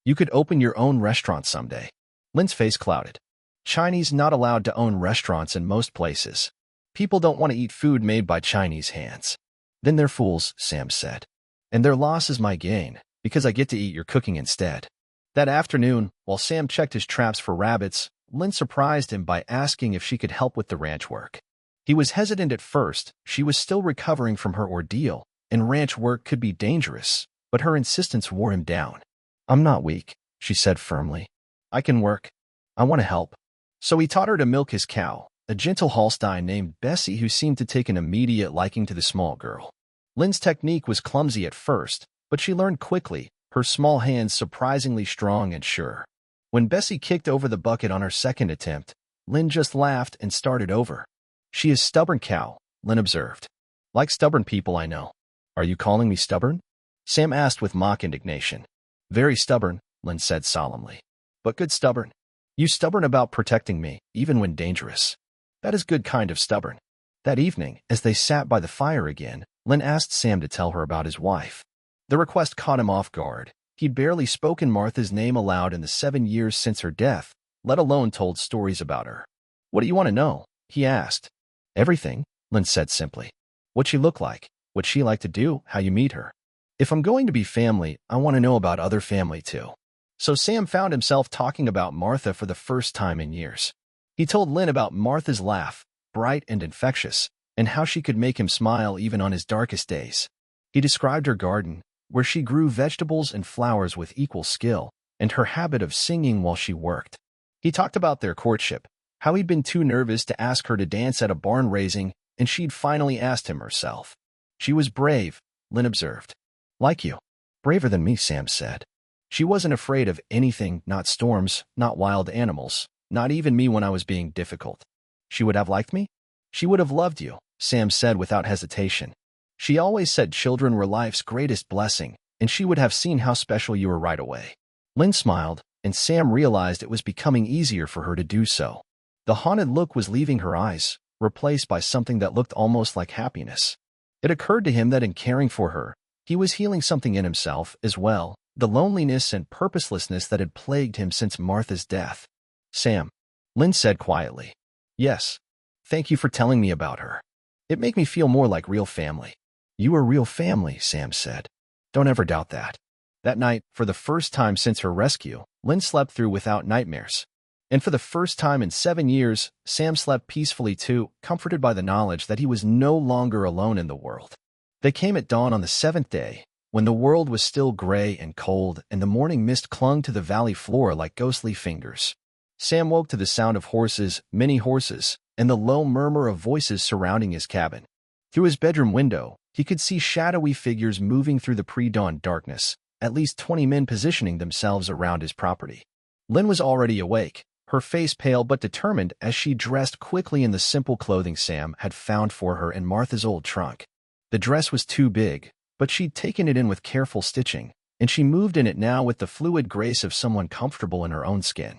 "You could open your own restaurant someday." Lin's face clouded. "Chinese not allowed to own restaurants in most places. People don't want to eat food made by Chinese hands." "Then they're fools," Sam said. "And their loss is my gain, because I get to eat your cooking instead." That afternoon, while Sam checked his traps for rabbits, Lin surprised him by asking if she could help with the ranch work. He was hesitant at first. She was still recovering from her ordeal, and ranch work could be dangerous, but her insistence wore him down. "I'm not weak," she said firmly. "I can work. I want to help." So he taught her to milk his cow, a gentle Holstein named Bessie who seemed to take an immediate liking to the small girl. Lin's technique was clumsy at first, but she learned quickly, her small hands surprisingly strong and sure. When Bessie kicked over the bucket on her second attempt, Lin just laughed and started over. "She is stubborn cow," Lin observed. "Like stubborn people I know." "Are you calling me stubborn?" Sam asked with mock indignation. "Very stubborn," Lin said solemnly. "But good stubborn. You stubborn about protecting me, even when dangerous. That is good kind of stubborn." That evening, as they sat by the fire again, Lin asked Sam to tell her about his wife. The request caught him off guard. He'd barely spoken Martha's name aloud in the 7 years since her death, let alone told stories about her. "What do you want to know?" he asked. "Everything," Lin said simply. "What she looked like, what she liked to do, how you meet her. If I'm going to be family, I want to know about other family too." So Sam found himself talking about Martha for the first time in years. He told Lin about Martha's laugh, bright and infectious, and how she could make him smile even on his darkest days. He described her garden, where she grew vegetables and flowers with equal skill, and her habit of singing while she worked. He talked about their courtship, how he'd been too nervous to ask her to dance at a barn raising, and she'd finally asked him herself. She was brave, Lynn observed. Like you. Braver than me, Sam said. She wasn't afraid of anything, not storms, not wild animals, not even me when I was being difficult. She would have liked me? She would have loved you, Sam said without hesitation. She always said children were life's greatest blessing, and she would have seen how special you were right away. Lynn smiled, and Sam realized it was becoming easier for her to do so. The haunted look was leaving her eyes, replaced by something that looked almost like happiness. It occurred to him that in caring for her, he was healing something in himself as well, the loneliness and purposelessness that had plagued him since Martha's death. Sam, Lynn said quietly. Yes. Thank you for telling me about her. It made me feel more like real family. You are real family, Sam said. Don't ever doubt that. That night, for the first time since her rescue, Lynn slept through without nightmares. And for the first time in 7 years, Sam slept peacefully too, comforted by the knowledge that he was no longer alone in the world. They came at dawn on the 7th day, when the world was still gray and cold and the morning mist clung to the valley floor like ghostly fingers. Sam woke to the sound of horses, many horses, and the low murmur of voices surrounding his cabin. Through his bedroom window, he could see shadowy figures moving through the pre-dawn darkness, at least 20 men positioning themselves around his property. Lynn was already awake, her face pale but determined as she dressed quickly in the simple clothing Sam had found for her in Martha's old trunk. The dress was too big, but she'd taken it in with careful stitching, and she moved in it now with the fluid grace of someone comfortable in her own skin.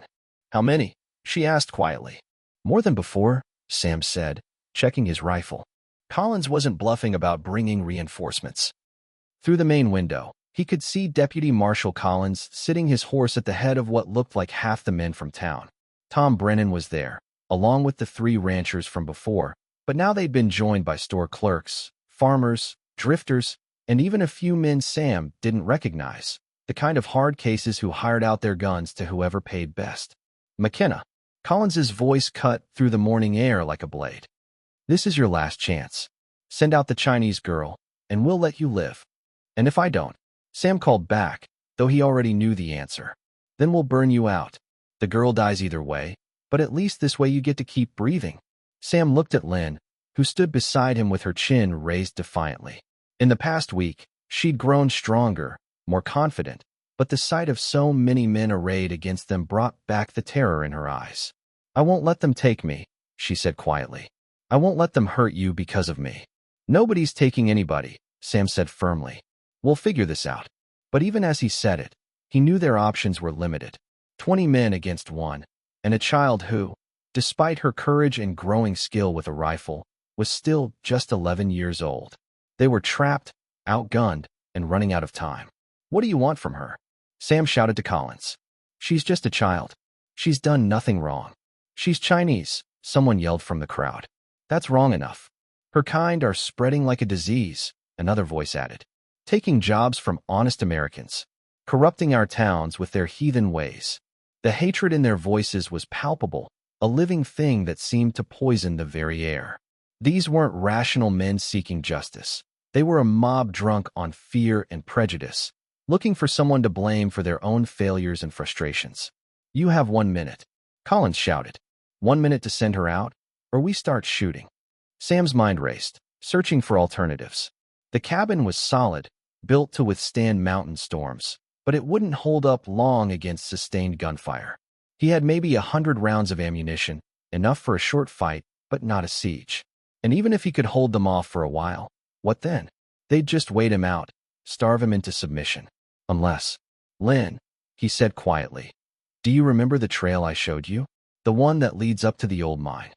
How many? She asked quietly. More than before, Sam said, checking his rifle. Collins wasn't bluffing about bringing reinforcements. Through the main window, he could see Deputy Marshal Collins sitting his horse at the head of what looked like half the men from town. Tom Brennan was there, along with the 3 ranchers from before, but now they'd been joined by store clerks, farmers, drifters, and even a few men Sam didn't recognize, the kind of hard cases who hired out their guns to whoever paid best. McKenna. Collins's voice cut through the morning air like a blade. This is your last chance. Send out the Chinese girl, and we'll let you live. And if I don't, Sam called back, though he already knew the answer. Then we'll burn you out. The girl dies either way, but at least this way you get to keep breathing. Sam looked at Lynn, who stood beside him with her chin raised defiantly. In the past week, she'd grown stronger, more confident, but the sight of so many men arrayed against them brought back the terror in her eyes. I won't let them take me, she said quietly. I won't let them hurt you because of me. Nobody's taking anybody, Sam said firmly. We'll figure this out. But even as he said it, he knew their options were limited. 20 men against 1, and a child who, despite her courage and growing skill with a rifle, was still just 11 years old. They were trapped, outgunned, and running out of time. What do you want from her? Sam shouted to Collins. She's just a child. She's done nothing wrong. She's Chinese, someone yelled from the crowd. That's wrong enough. Her kind are spreading like a disease, another voice added. Taking jobs from honest Americans. Corrupting our towns with their heathen ways. The hatred in their voices was palpable, a living thing that seemed to poison the very air. These weren't rational men seeking justice. They were a mob drunk on fear and prejudice, looking for someone to blame for their own failures and frustrations. You have 1 minute, Collins shouted. 1 minute to send her out, or we start shooting. Sam's mind raced, searching for alternatives. The cabin was solid, built to withstand mountain storms, but it wouldn't hold up long against sustained gunfire. He had maybe 100 rounds of ammunition, enough for a short fight, but not a siege. And even if he could hold them off for a while, what then? They'd just wait him out, starve him into submission. Unless, Lynn, he said quietly, do you remember the trail I showed you? The one that leads up to the old mine?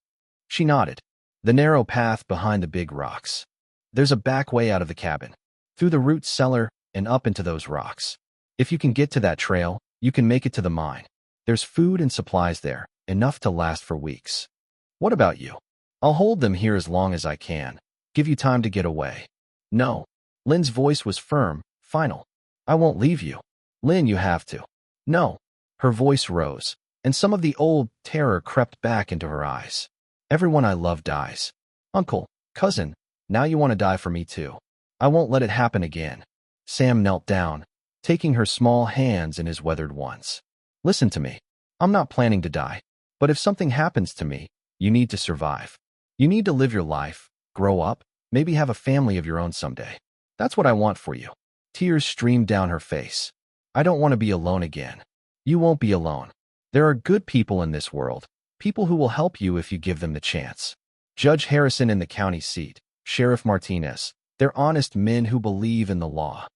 She nodded. The narrow path behind the big rocks. There's a back way out of the cabin, through the root cellar and up into those rocks. If you can get to that trail, you can make it to the mine. There's food and supplies there, enough to last for weeks. What about you? I'll hold them here as long as I can. Give you time to get away. No. Lynn's voice was firm, final. I won't leave you. Lynn, you have to. No. Her voice rose, and some of the old terror crept back into her eyes. Everyone I love dies. Uncle, cousin, now you want to die for me too. I won't let it happen again. Sam knelt down, taking her small hands in his weathered ones. Listen to me. I'm not planning to die, but if something happens to me, you need to survive. You need to live your life, grow up, maybe have a family of your own someday. That's what I want for you. Tears streamed down her face. I don't want to be alone again. You won't be alone. There are good people in this world, people who will help you if you give them the chance. Judge Harrison in the county seat, Sheriff Martinez, they're honest men who believe in the law.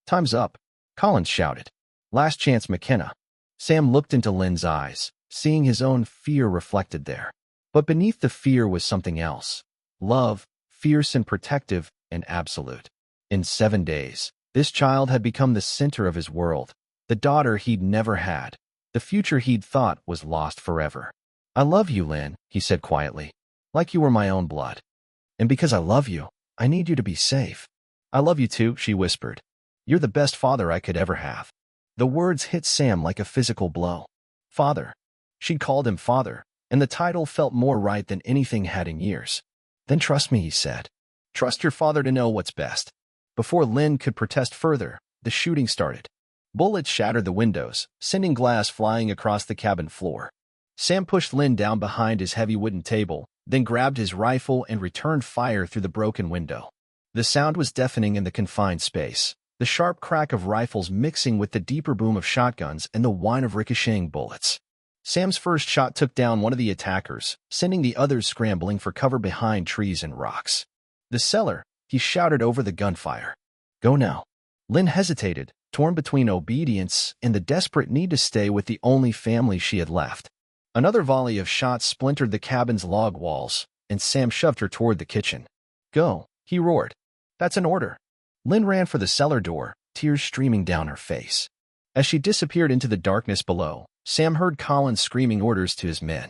Time's up, Collins shouted. Last chance, McKenna. Sam looked into Lynn's eyes, seeing his own fear reflected there. But beneath the fear was something else. Love, fierce and protective, and absolute. In 7 days, this child had become the center of his world, the daughter he'd never had, the future he'd thought was lost forever. I love you, Lynn, he said quietly, like you were my own blood. And because I love you, I need you to be safe. I love you too, she whispered. You're the best father I could ever have. The words hit Sam like a physical blow. Father. She'd called him father, and the title felt more right than anything had in years. Then trust me, he said. Trust your father to know what's best. Before Lynn could protest further, the shooting started. Bullets shattered the windows, sending glass flying across the cabin floor. Sam pushed Lynn down behind his heavy wooden table, then grabbed his rifle and returned fire through the broken window. The sound was deafening in the confined space, the sharp crack of rifles mixing with the deeper boom of shotguns and the whine of ricocheting bullets. Sam's first shot took down one of the attackers, sending the others scrambling for cover behind trees and rocks. The cellar, he shouted over the gunfire. Go now. Lynn hesitated, torn between obedience and the desperate need to stay with the only family she had left. Another volley of shots splintered the cabin's log walls, and Sam shoved her toward the kitchen. Go, he roared. That's an order. Lynn ran for the cellar door, tears streaming down her face. As she disappeared into the darkness below, Sam heard Collins screaming orders to his men.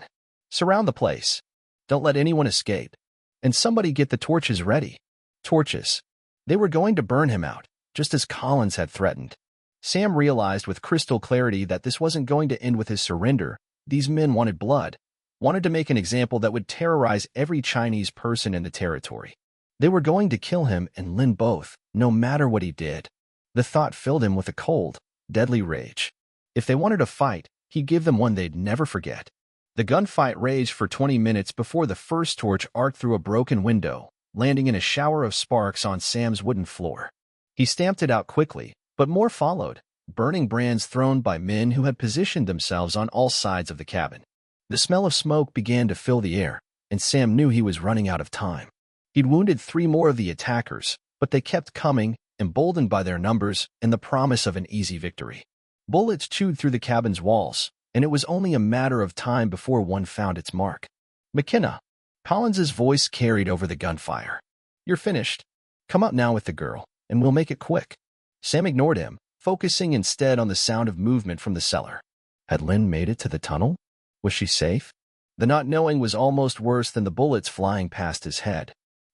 Surround the place. Don't let anyone escape. And somebody get the torches ready. Torches. They were going to burn him out, just as Collins had threatened. Sam realized with crystal clarity that this wasn't going to end with his surrender. These men wanted blood, wanted to make an example that would terrorize every Chinese person in the territory. They were going to kill him and Lynn both, no matter what he did. The thought filled him with a cold, deadly rage. If they wanted a fight, he'd give them one they'd never forget. The gunfight raged for 20 minutes before the first torch arced through a broken window, landing in a shower of sparks on Sam's wooden floor. He stamped it out quickly, but more followed, burning brands thrown by men who had positioned themselves on all sides of the cabin. The smell of smoke began to fill the air, and Sam knew he was running out of time. He'd wounded 3 more of the attackers, but they kept coming, emboldened by their numbers and the promise of an easy victory. Bullets chewed through the cabin's walls, and it was only a matter of time before one found its mark. McKenna. Collins's voice carried over the gunfire. You're finished. Come up now with the girl, and we'll make it quick. Sam ignored him, focusing instead on the sound of movement from the cellar. Had Lynn made it to the tunnel? Was she safe? The not knowing was almost worse than the bullets flying past his head.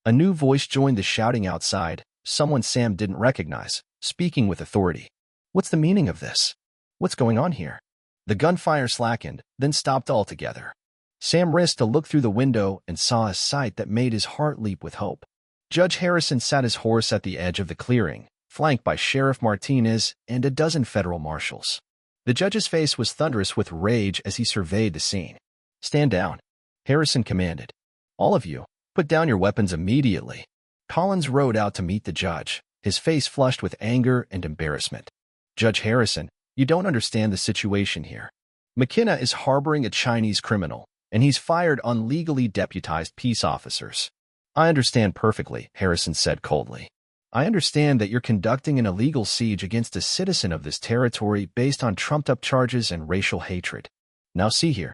A new voice joined the shouting outside, someone Sam didn't recognize, speaking with authority. What's the meaning of this? What's going on here? The gunfire slackened, then stopped altogether. Sam risked a look through the window and saw a sight that made his heart leap with hope. Judge Harrison sat his horse at the edge of the clearing, flanked by Sheriff Martinez and a dozen federal marshals. The judge's face was thunderous with rage as he surveyed the scene. Stand down, Harrison commanded. All of you, put down your weapons immediately. Collins rode out to meet the judge, his face flushed with anger and embarrassment. Judge Harrison, you don't understand the situation here. McKenna is harboring a Chinese criminal, and he's fired on legally deputized peace officers. I understand perfectly, Harrison said coldly. I understand that you're conducting an illegal siege against a citizen of this territory based on trumped-up charges and racial hatred. Now see here.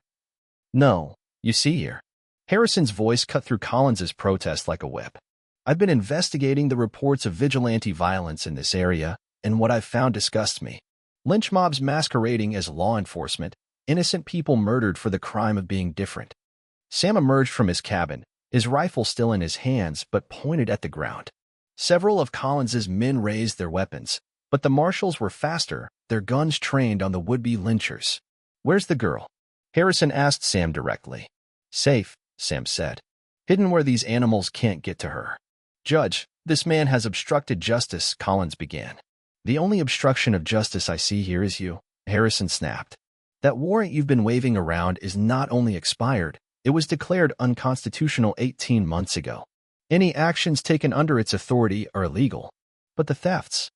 No, you see here. Harrison's voice cut through Collins's protest like a whip. I've been investigating the reports of vigilante violence in this area, and what I've found disgusts me. Lynch mobs masquerading as law enforcement, innocent people murdered for the crime of being different. Sam emerged from his cabin, his rifle still in his hands but pointed at the ground. Several of Collins's men raised their weapons, but the marshals were faster, their guns trained on the would-be lynchers. Where's the girl? Harrison asked Sam directly. Safe, Sam said. Hidden where these animals can't get to her. Judge, this man has obstructed justice, Collins began. The only obstruction of justice I see here is you, Harrison snapped. That warrant you've been waving around is not only expired, it was declared unconstitutional 18 months ago. Any actions taken under its authority are illegal. But the thefts?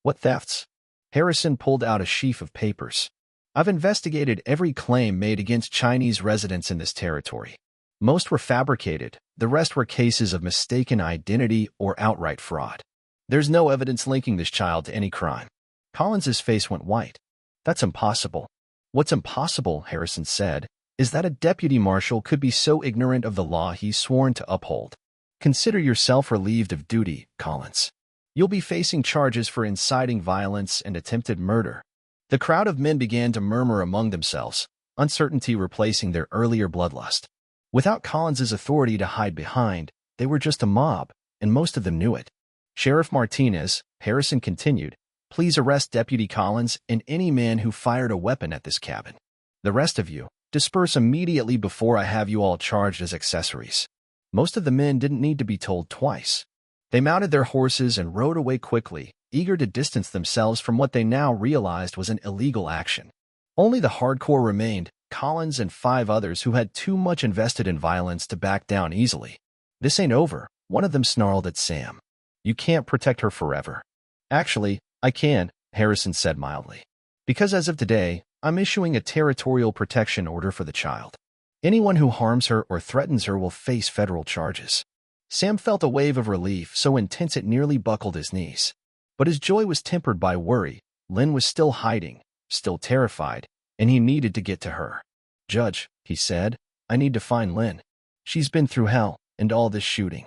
What thefts? Harrison pulled out a sheaf of papers. I've investigated every claim made against Chinese residents in this territory. Most were fabricated, the rest were cases of mistaken identity or outright fraud. There's no evidence linking this child to any crime. Collins's face went white. That's impossible. What's impossible, Harrison said, is that a deputy marshal could be so ignorant of the law he's sworn to uphold. Consider yourself relieved of duty, Collins. You'll be facing charges for inciting violence and attempted murder. The crowd of men began to murmur among themselves, uncertainty replacing their earlier bloodlust. Without Collins's authority to hide behind, they were just a mob, and most of them knew it. Sheriff Martinez, Harrison continued, please arrest Deputy Collins and any man who fired a weapon at this cabin. The rest of you, disperse immediately before I have you all charged as accessories. Most of the men didn't need to be told twice. They mounted their horses and rode away quickly, eager to distance themselves from what they now realized was an illegal action. Only the hardcore remained, Collins and 5 others who had too much invested in violence to back down easily. This ain't over, one of them snarled at Sam. You can't protect her forever. Actually, I can, Harrison said mildly. Because as of today, I'm issuing a territorial protection order for the child. Anyone who harms her or threatens her will face federal charges. Sam felt a wave of relief so intense it nearly buckled his knees. But his joy was tempered by worry. Lynn was still hiding, still terrified, and he needed to get to her. Judge, he said, I need to find Lynn. She's been through hell and all this shooting.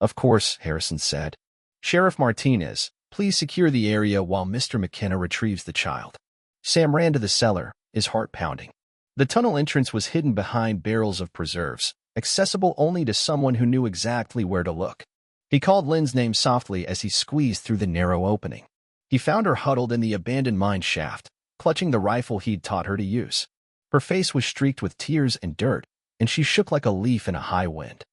Of course, Harrison said. Sheriff Martinez, please secure the area while Mr. McKenna retrieves the child. Sam ran to the cellar, his heart pounding. The tunnel entrance was hidden behind barrels of preserves, accessible only to someone who knew exactly where to look. He called Lynn's name softly as he squeezed through the narrow opening. He found her huddled in the abandoned mine shaft, clutching the rifle he'd taught her to use. Her face was streaked with tears and dirt, and she shook like a leaf in a high wind.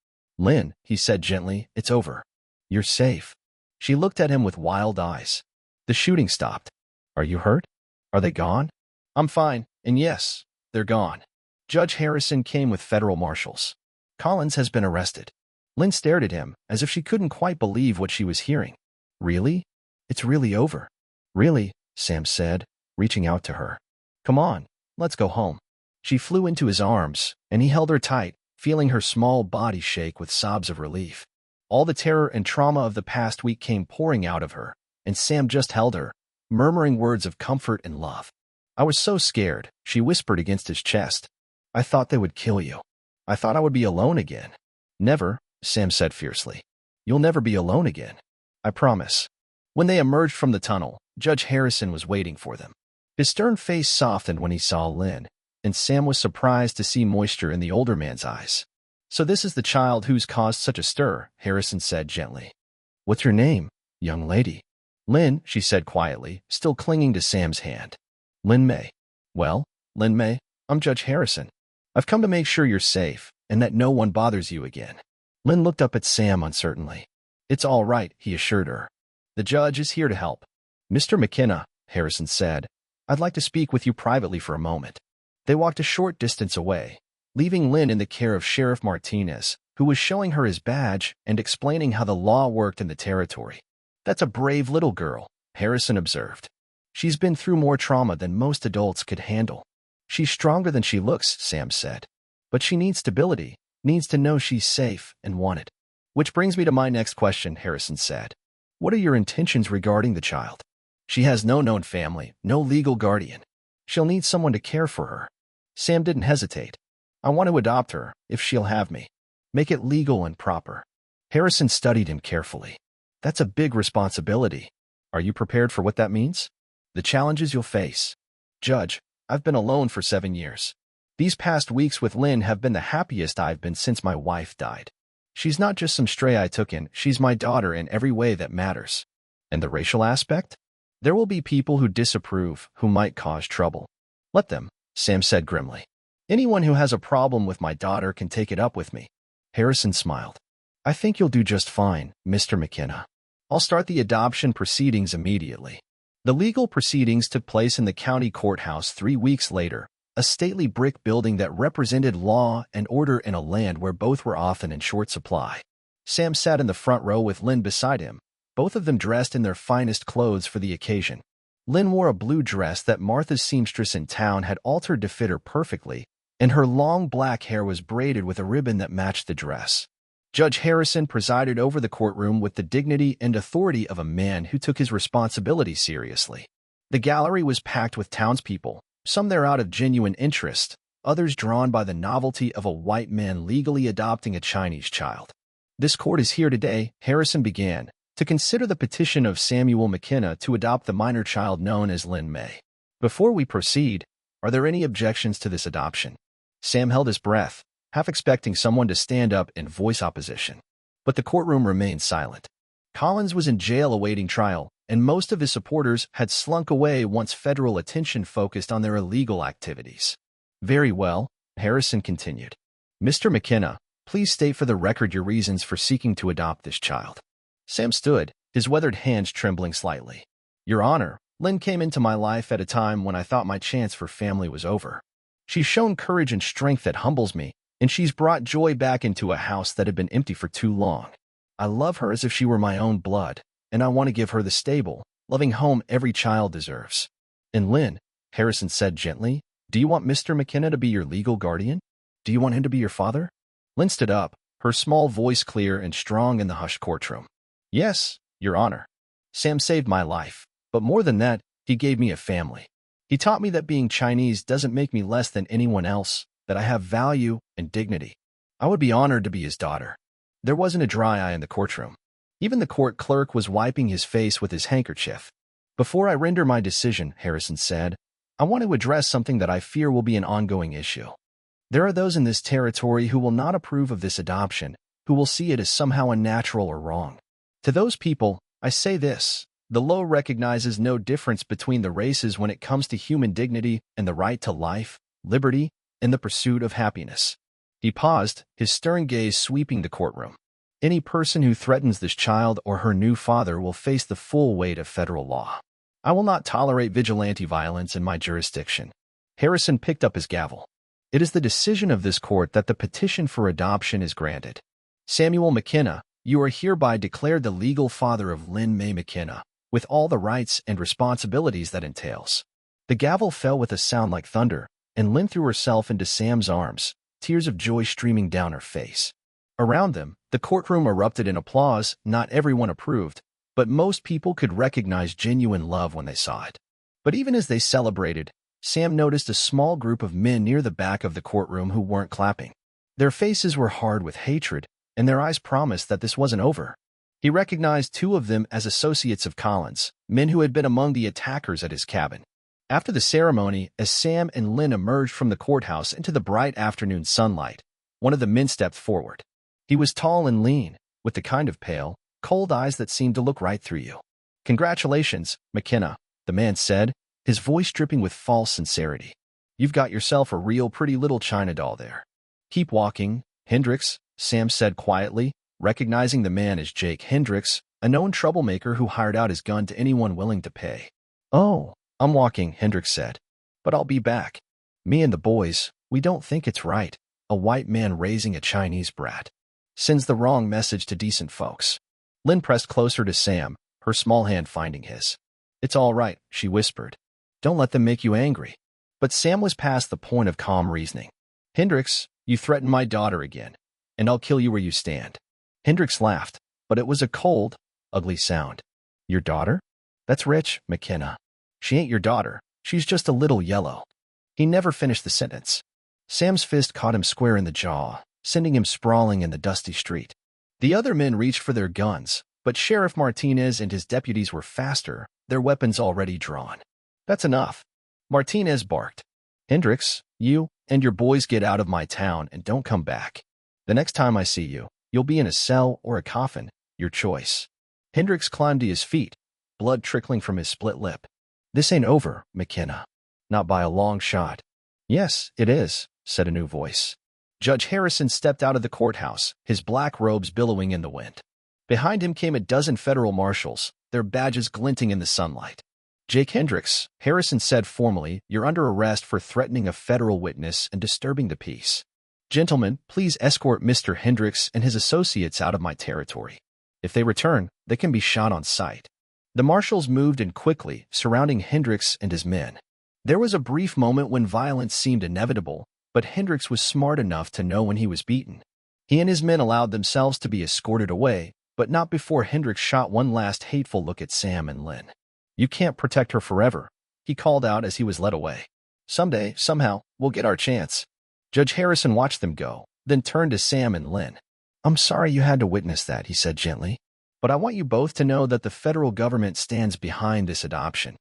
Lynn, he said gently, it's over. You're safe. She looked at him with wild eyes. The shooting stopped. Are you hurt? Are they gone? I'm fine, and yes, they're gone. Judge Harrison came with federal marshals. Collins has been arrested. Lynn stared at him, as if she couldn't quite believe what she was hearing. Really? It's really over. Really, Sam said, reaching out to her. Come on, let's go home. She flew into his arms, and he held her tight, feeling her small body shake with sobs of relief. All the terror and trauma of the past week came pouring out of her, and Sam just held her, murmuring words of comfort and love. I was so scared, she whispered against his chest. I thought they would kill you. I thought I would be alone again. Never, Sam said fiercely. You'll never be alone again. I promise. When they emerged from the tunnel, Judge Harrison was waiting for them. His stern face softened when he saw Lynn, and Sam was surprised to see moisture in the older man's eyes. So this is the child who's caused such a stir, Harrison said gently. What's your name, young lady? Lynn, she said quietly, still clinging to Sam's hand. Lynn May. Well, Lynn May, I'm Judge Harrison. I've come to make sure you're safe, and that no one bothers you again. Lynn looked up at Sam uncertainly. It's all right, he assured her. The judge is here to help. Mr. McKenna, Harrison said, I'd like to speak with you privately for a moment. They walked a short distance away, leaving Lynn in the care of Sheriff Martinez, who was showing her his badge and explaining how the law worked in the territory. That's a brave little girl, Harrison observed. She's been through more trauma than most adults could handle. She's stronger than she looks, Sam said. But she needs stability, needs to know she's safe and wanted. Which brings me to my next question, Harrison said. What are your intentions regarding the child? She has no known family, no legal guardian. She'll need someone to care for her. Sam didn't hesitate. I want to adopt her, if she'll have me. Make it legal and proper. Harrison studied him carefully. That's a big responsibility. Are you prepared for what that means? The challenges you'll face. Judge, I've been alone for 7 years. These past weeks with Lynn have been the happiest I've been since my wife died. She's not just some stray I took in, she's my daughter in every way that matters. And the racial aspect? There will be people who disapprove, who might cause trouble. Let them, Sam said grimly. Anyone who has a problem with my daughter can take it up with me. Harrison smiled. I think you'll do just fine, Mr. McKenna. I'll start the adoption proceedings immediately. The legal proceedings took place in the county courthouse 3 weeks later, a stately brick building that represented law and order in a land where both were often in short supply. Sam sat in the front row with Lynn beside him, both of them dressed in their finest clothes for the occasion. Lynn wore a blue dress that Martha's seamstress in town had altered to fit her perfectly, and her long black hair was braided with a ribbon that matched the dress. Judge Harrison presided over the courtroom with the dignity and authority of a man who took his responsibility seriously. The gallery was packed with townspeople, some there out of genuine interest, others drawn by the novelty of a white man legally adopting a Chinese child. This court is here today, Harrison began, to consider the petition of Samuel McKenna to adopt the minor child known as Lynn May. Before we proceed, are there any objections to this adoption? Sam held his breath, half expecting someone to stand up and voice opposition. But the courtroom remained silent. Collins was in jail awaiting trial, and most of his supporters had slunk away once federal attention focused on their illegal activities. Very well, Harrison continued. Mr. McKenna, please state for the record your reasons for seeking to adopt this child. Sam stood, his weathered hands trembling slightly. Your Honor, Lynn came into my life at a time when I thought my chance for family was over. She's shown courage and strength that humbles me, and she's brought joy back into a house that had been empty for too long. I love her as if she were my own blood, and I want to give her the stable, loving home every child deserves. And Lynn, Harrison said gently, do you want Mr. McKenna to be your legal guardian? Do you want him to be your father? Lynn stood up, her small voice clear and strong in the hushed courtroom. Yes, Your Honor. Sam saved my life, but more than that, he gave me a family. He taught me that being Chinese doesn't make me less than anyone else, that I have value and dignity. I would be honored to be his daughter. There wasn't a dry eye in the courtroom. Even the court clerk was wiping his face with his handkerchief. Before I render my decision, Harrison said, I want to address something that I fear will be an ongoing issue. There are those in this territory who will not approve of this adoption, who will see it as somehow unnatural or wrong. To those people, I say this. The law recognizes no difference between the races when it comes to human dignity and the right to life, liberty, and the pursuit of happiness. He paused, his stern gaze sweeping the courtroom. Any person who threatens this child or her new father will face the full weight of federal law. I will not tolerate vigilante violence in my jurisdiction. Harrison picked up his gavel. It is the decision of this court that the petition for adoption is granted. Samuel McKenna, you are hereby declared the legal father of Lynn May McKenna, with all the rights and responsibilities that entails. The gavel fell with a sound like thunder, and Lynn threw herself into Sam's arms, tears of joy streaming down her face. Around them, the courtroom erupted in applause. Not everyone approved, but most people could recognize genuine love when they saw it. But even as they celebrated, Sam noticed a small group of men near the back of the courtroom who weren't clapping. Their faces were hard with hatred, and their eyes promised that this wasn't over. He recognized two of them as associates of Collins, men who had been among the attackers at his cabin. After the ceremony, as Sam and Lynn emerged from the courthouse into the bright afternoon sunlight, one of the men stepped forward. He was tall and lean, with the kind of pale, cold eyes that seemed to look right through you. Congratulations, McKenna, the man said, his voice dripping with false sincerity. You've got yourself a real pretty little China doll there. Keep walking, Hendricks, Sam said quietly, recognizing the man as Jake Hendricks, a known troublemaker who hired out his gun to anyone willing to pay. Oh, I'm walking, Hendricks said. But I'll be back. Me and the boys, we don't think it's right. A white man raising a Chinese brat sends the wrong message to decent folks. Lynn pressed closer to Sam, her small hand finding his. It's all right, she whispered. Don't let them make you angry. But Sam was past the point of calm reasoning. Hendricks, you threatened my daughter again, and I'll kill you where you stand. Hendricks laughed, but it was a cold, ugly sound. Your daughter? That's Rich, McKenna. She ain't your daughter. She's just a little yellow. He never finished the sentence. Sam's fist caught him square in the jaw, sending him sprawling in the dusty street. The other men reached for their guns, but Sheriff Martinez and his deputies were faster, their weapons already drawn. That's enough. Martinez barked. Hendricks, you and your boys get out of my town and don't come back. The next time I see you, you'll be in a cell or a coffin, your choice. Hendricks climbed to his feet, blood trickling from his split lip. This ain't over, McKenna. Not by a long shot. Yes, it is, said a new voice. Judge Harrison stepped out of the courthouse, his black robes billowing in the wind. Behind him came a dozen federal marshals, their badges glinting in the sunlight. "Jake Hendricks," Harrison said formally, "you're under arrest for threatening a federal witness and disturbing the peace. Gentlemen, please escort Mr. Hendricks and his associates out of my territory. If they return, they can be shot on sight." The marshals moved in quickly, surrounding Hendricks and his men. There was a brief moment when violence seemed inevitable, but Hendricks was smart enough to know when he was beaten. He and his men allowed themselves to be escorted away, but not before Hendricks shot one last hateful look at Sam and Lynn. "You can't protect her forever," he called out as he was led away. "Someday, somehow, we'll get our chance." Judge Harrison watched them go, then turned to Sam and Lynn. "I'm sorry you had to witness that," he said gently, "but I want you both to know that the federal government stands behind this adoption.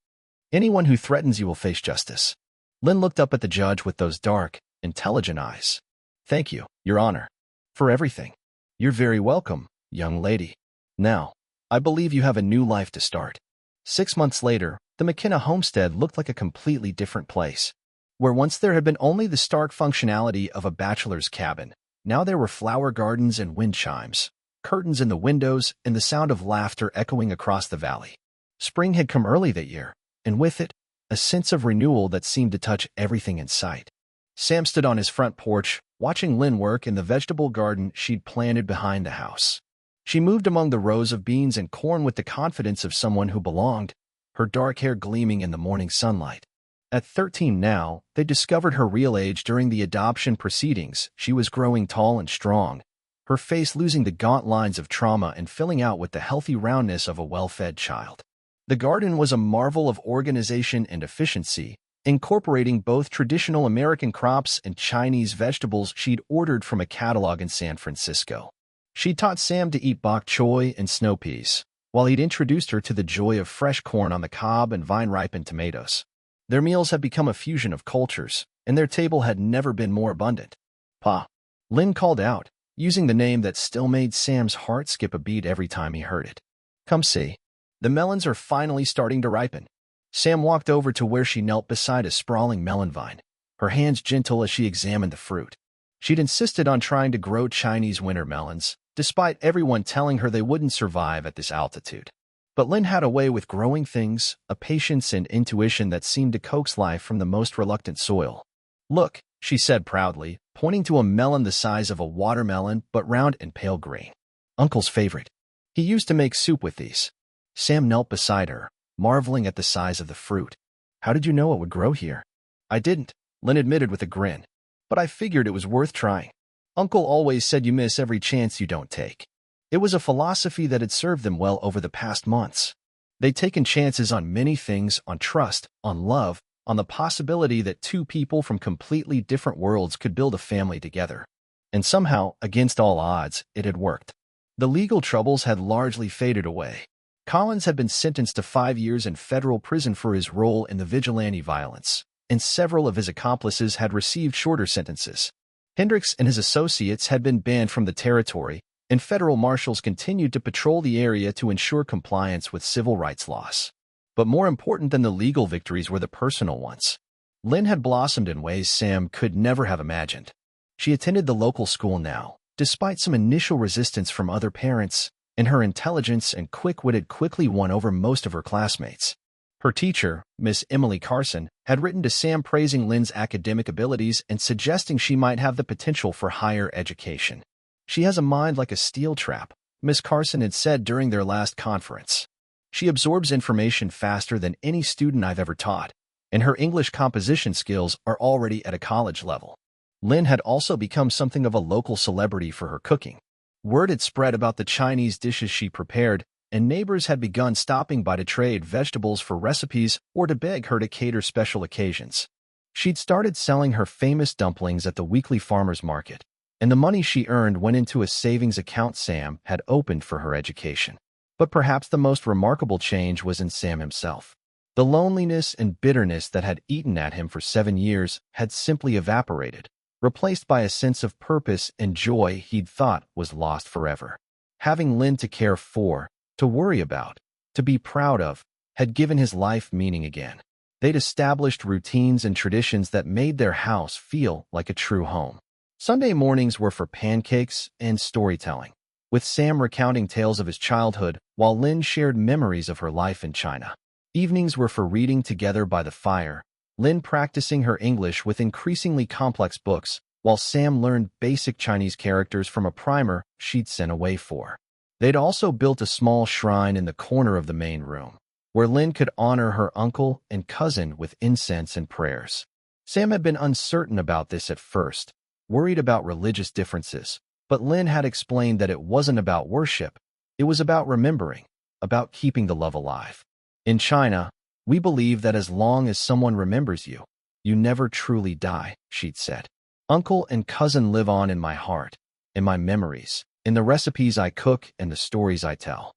Anyone who threatens you will face justice." Lynn looked up at the judge with those dark, intelligent eyes. "Thank you, Your Honor, for everything." "You're very welcome, young lady. Now, I believe you have a new life to start." 6 months later, the McKenna homestead looked like a completely different place. Where once there had been only the stark functionality of a bachelor's cabin, now there were flower gardens and wind chimes, curtains in the windows, and the sound of laughter echoing across the valley. Spring had come early that year, and with it, a sense of renewal that seemed to touch everything in sight. Sam stood on his front porch, watching Lynn work in the vegetable garden she'd planted behind the house. She moved among the rows of beans and corn with the confidence of someone who belonged, her dark hair gleaming in the morning sunlight. At 13 now, they discovered her real age during the adoption proceedings. She was growing tall and strong, her face losing the gaunt lines of trauma and filling out with the healthy roundness of a well-fed child. The garden was a marvel of organization and efficiency, incorporating both traditional American crops and Chinese vegetables she'd ordered from a catalog in San Francisco. She taught Sam to eat bok choy and snow peas, while he'd introduced her to the joy of fresh corn on the cob and vine-ripened tomatoes. Their meals had become a fusion of cultures, and their table had never been more abundant. "Pa," Lynn called out, using the name that still made Sam's heart skip a beat every time he heard it. "Come see. The melons are finally starting to ripen." Sam walked over to where she knelt beside a sprawling melon vine, her hands gentle as she examined the fruit. She'd insisted on trying to grow Chinese winter melons, despite everyone telling her they wouldn't survive at this altitude. But Lynn had a way with growing things, a patience and intuition that seemed to coax life from the most reluctant soil. "Look," she said proudly, pointing to a melon the size of a watermelon but round and pale green. "Uncle's favorite. He used to make soup with these." Sam knelt beside her, marveling at the size of the fruit. "How did you know it would grow here?" "I didn't," Lynn admitted with a grin, "but I figured it was worth trying. Uncle always said you miss every chance you don't take." It was a philosophy that had served them well over the past months. They'd taken chances on many things, on trust, on love, on the possibility that two people from completely different worlds could build a family together. And somehow, against all odds, it had worked. The legal troubles had largely faded away. Collins had been sentenced to 5 years in federal prison for his role in the vigilante violence, and several of his accomplices had received shorter sentences. Hendricks and his associates had been banned from the territory, and federal marshals continued to patrol the area to ensure compliance with civil rights laws. But more important than the legal victories were the personal ones. Lynn had blossomed in ways Sam could never have imagined. She attended the local school now, despite some initial resistance from other parents, and her intelligence and quick-witted quickly won over most of her classmates. Her teacher, Miss Emily Carson, had written to Sam praising Lynn's academic abilities and suggesting she might have the potential for higher education. "She has a mind like a steel trap," Miss Carson had said during their last conference. "She absorbs information faster than any student I've ever taught, and her English composition skills are already at a college level." Lynn had also become something of a local celebrity for her cooking. Word had spread about the Chinese dishes she prepared, and neighbors had begun stopping by to trade vegetables for recipes or to beg her to cater special occasions. She'd started selling her famous dumplings at the weekly farmer's market, and the money she earned went into a savings account Sam had opened for her education. But perhaps the most remarkable change was in Sam himself. The loneliness and bitterness that had eaten at him for 7 years had simply evaporated, replaced by a sense of purpose and joy he'd thought was lost forever. Having Lynn to care for, to worry about, to be proud of, had given his life meaning again. They'd established routines and traditions that made their house feel like a true home. Sunday mornings were for pancakes and storytelling. with Sam recounting tales of his childhood while Lin shared memories of her life in China. Evenings were for reading together by the fire, Lin practicing her English with increasingly complex books, while Sam learned basic Chinese characters from a primer she'd sent away for. They'd also built a small shrine in the corner of the main room, where Lin could honor her uncle and cousin with incense and prayers. Sam had been uncertain about this at first, worried about religious differences, but Lin had explained that it wasn't about worship, it was about remembering, about keeping the love alive. In China, we believe that as long as someone remembers you, you never truly die, she'd said. Uncle and cousin live on in my heart, in my memories, in the recipes I cook and the stories I tell.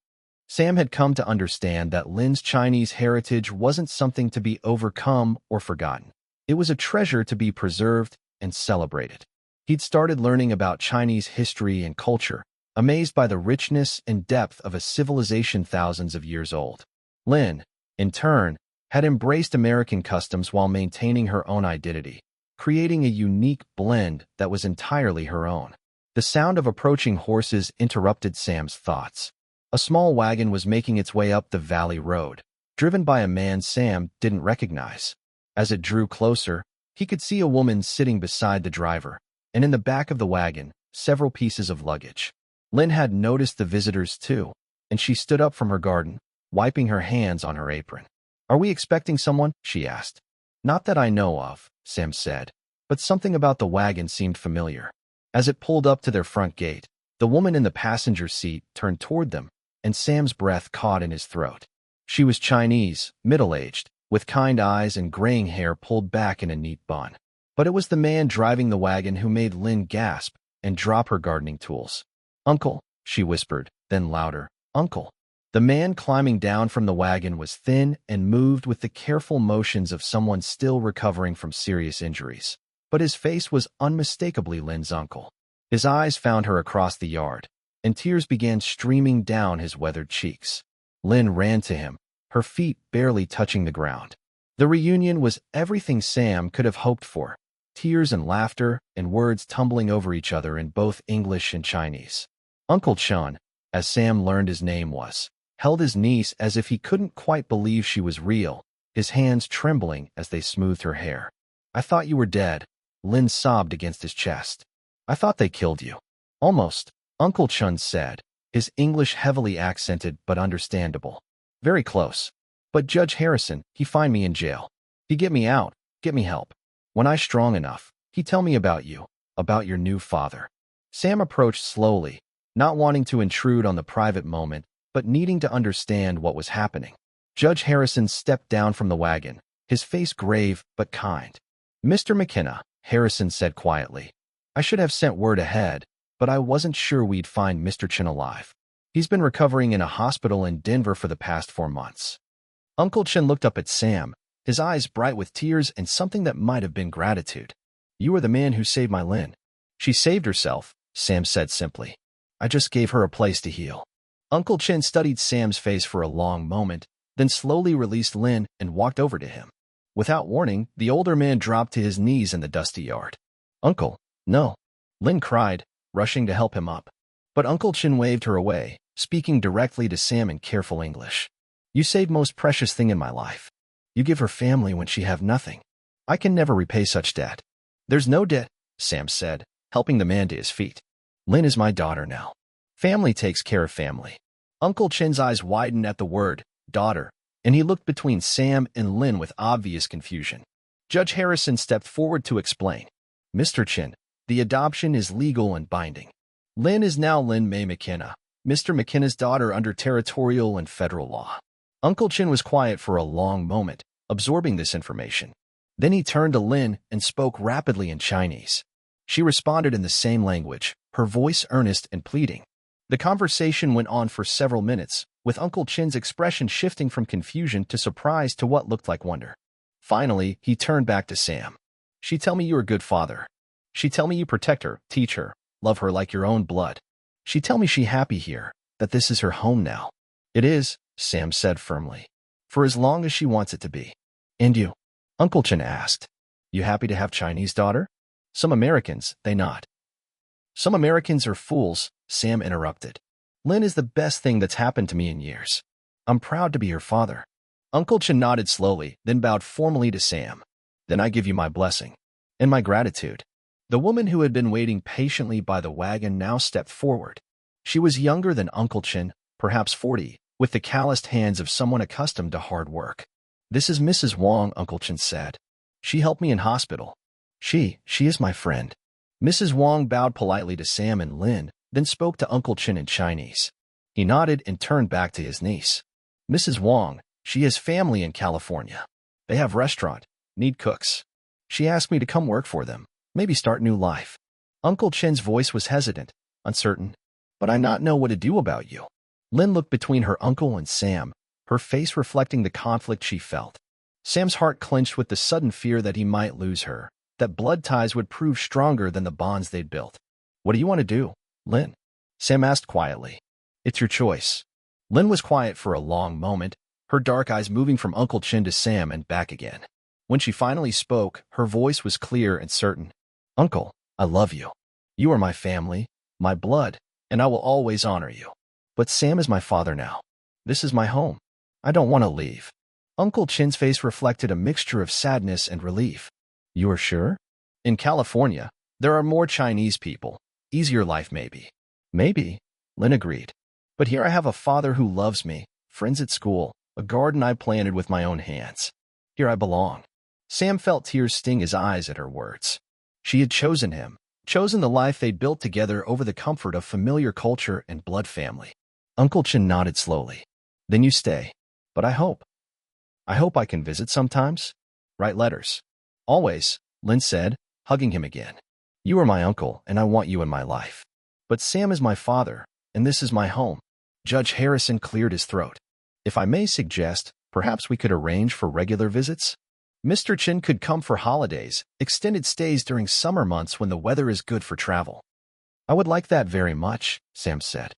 Sam had come to understand that Lin's Chinese heritage wasn't something to be overcome or forgotten. It was a treasure to be preserved and celebrated. He'd started learning about Chinese history and culture, amazed by the richness and depth of a civilization thousands of years old. Lin, in turn, had embraced American customs while maintaining her own identity, creating a unique blend that was entirely her own. The sound of approaching horses interrupted Sam's thoughts. A small wagon was making its way up the valley road, driven by a man Sam didn't recognize. As it drew closer, he could see a woman sitting beside the driver, and in the back of the wagon, several pieces of luggage. Lin had noticed the visitors too, and she stood up from her garden, wiping her hands on her apron. "Are we expecting someone?" she asked. "Not that I know of," Sam said, but something about the wagon seemed familiar. As it pulled up to their front gate, the woman in the passenger seat turned toward them, and Sam's breath caught in his throat. She was Chinese, middle-aged, with kind eyes and graying hair pulled back in a neat bun. But it was the man driving the wagon who made Lin gasp and drop her gardening tools. "Uncle," she whispered, then louder, "Uncle." The man climbing down from the wagon was thin and moved with the careful motions of someone still recovering from serious injuries. But his face was unmistakably Lin's uncle. His eyes found her across the yard, and tears began streaming down his weathered cheeks. Lin ran to him, her feet barely touching the ground. The reunion was everything Sam could have hoped for, tears and laughter and words tumbling over each other in both English and Chinese. Uncle Chun, as Sam learned his name was, held his niece as if he couldn't quite believe she was real, his hands trembling as they smoothed her hair. "I thought you were dead," Lin sobbed against his chest. "I thought they killed you." "Almost," Uncle Chun said, his English heavily accented but understandable. "Very close. But Judge Harrison, he find me in jail. He get me out, get me help. When I strong enough, he tell me about you, about your new father." Sam approached slowly, not wanting to intrude on the private moment, but needing to understand what was happening. Judge Harrison stepped down from the wagon, his face grave but kind. "Mr. McKenna," Harrison said quietly, "I should have sent word ahead, but I wasn't sure we'd find Mr. Chin alive. He's been recovering in a hospital in Denver for the past 4 months." Uncle Chin looked up at Sam, his eyes bright with tears and something that might have been gratitude. "You are the man who saved my Lin." "She saved herself," Sam said simply. "I just gave her a place to heal." Uncle Chin studied Sam's face for a long moment, then slowly released Lin and walked over to him. Without warning, the older man dropped to his knees in the dusty yard. "Uncle, no," Lin cried, rushing to help him up. But Uncle Chin waved her away, speaking directly to Sam in careful English. "You saved most precious thing in my life. You give her family when she have nothing. I can never repay such debt." "There's no debt," Sam said, helping the man to his feet. "Lin is my daughter now. Family takes care of family." Uncle Chin's eyes widened at the word, daughter, and he looked between Sam and Lin with obvious confusion. Judge Harrison stepped forward to explain. "Mr. Chin, the adoption is legal and binding. Lin is now Lin May McKenna, Mr. McKenna's daughter under territorial and federal law." Uncle Chin was quiet for a long moment, absorbing this information. Then he turned to Lin and spoke rapidly in Chinese. She responded in the same language, her voice earnest and pleading. The conversation went on for several minutes, with Uncle Chin's expression shifting from confusion to surprise to what looked like wonder. Finally, he turned back to Sam. "She tell me you're a good father. She tell me you protect her, teach her, love her like your own blood. She tell me she happy here, that this is her home now." "It is," Sam said firmly, "for as long as she wants it to be." "And you?" Uncle Chin asked. "You happy to have Chinese daughter? Some Americans, they not." Some Americans are fools, Sam interrupted. Lynn is the best thing that's happened to me in years. I'm proud to be her father. Uncle Chen nodded slowly, then bowed formally to Sam. Then I give you my blessing and my gratitude. The woman who had been waiting patiently by the wagon now stepped forward. She was younger than Uncle Chen, perhaps 40, with the calloused hands of someone accustomed to hard work. This is Mrs. Wong, Uncle Chen said. She helped me in hospital. She is my friend. Mrs. Wong bowed politely to Sam and Lin, then spoke to Uncle Chen in Chinese. He nodded and turned back to his niece. Mrs. Wong, she has family in California. They have restaurant, need cooks. She asked me to come work for them, maybe start new life. Uncle Chen's voice was hesitant, uncertain. But I not know what to do about you. Lin looked between her uncle and Sam, her face reflecting the conflict she felt. Sam's heart clenched with the sudden fear that he might lose her, that blood ties would prove stronger than the bonds they'd built. What do you want to do, Lin? Sam asked quietly. It's your choice. Lin was quiet for a long moment, her dark eyes moving from Uncle Chen to Sam and back again. When she finally spoke, her voice was clear and certain. Uncle, I love you. You are my family, my blood, and I will always honor you. But Sam is my father now. This is my home. I don't want to leave. Uncle Chen's face reflected a mixture of sadness and relief. You are sure? In California, there are more Chinese people. Easier life maybe. Maybe, Lin agreed. But here I have a father who loves me, friends at school, a garden I planted with my own hands. Here I belong. Sam felt tears sting his eyes at her words. She had chosen him, chosen the life they'd built together over the comfort of familiar culture and blood family. Uncle Chen nodded slowly. Then you stay. But I hope I can visit sometimes. Write letters. Always, Lin said, hugging him again. You are my uncle, and I want you in my life. But Sam is my father, and this is my home. Judge Harrison cleared his throat. If I may suggest, perhaps we could arrange for regular visits? Mr. Chen could come for holidays, extended stays during summer months when the weather is good for travel. I would like that very much, Sam said.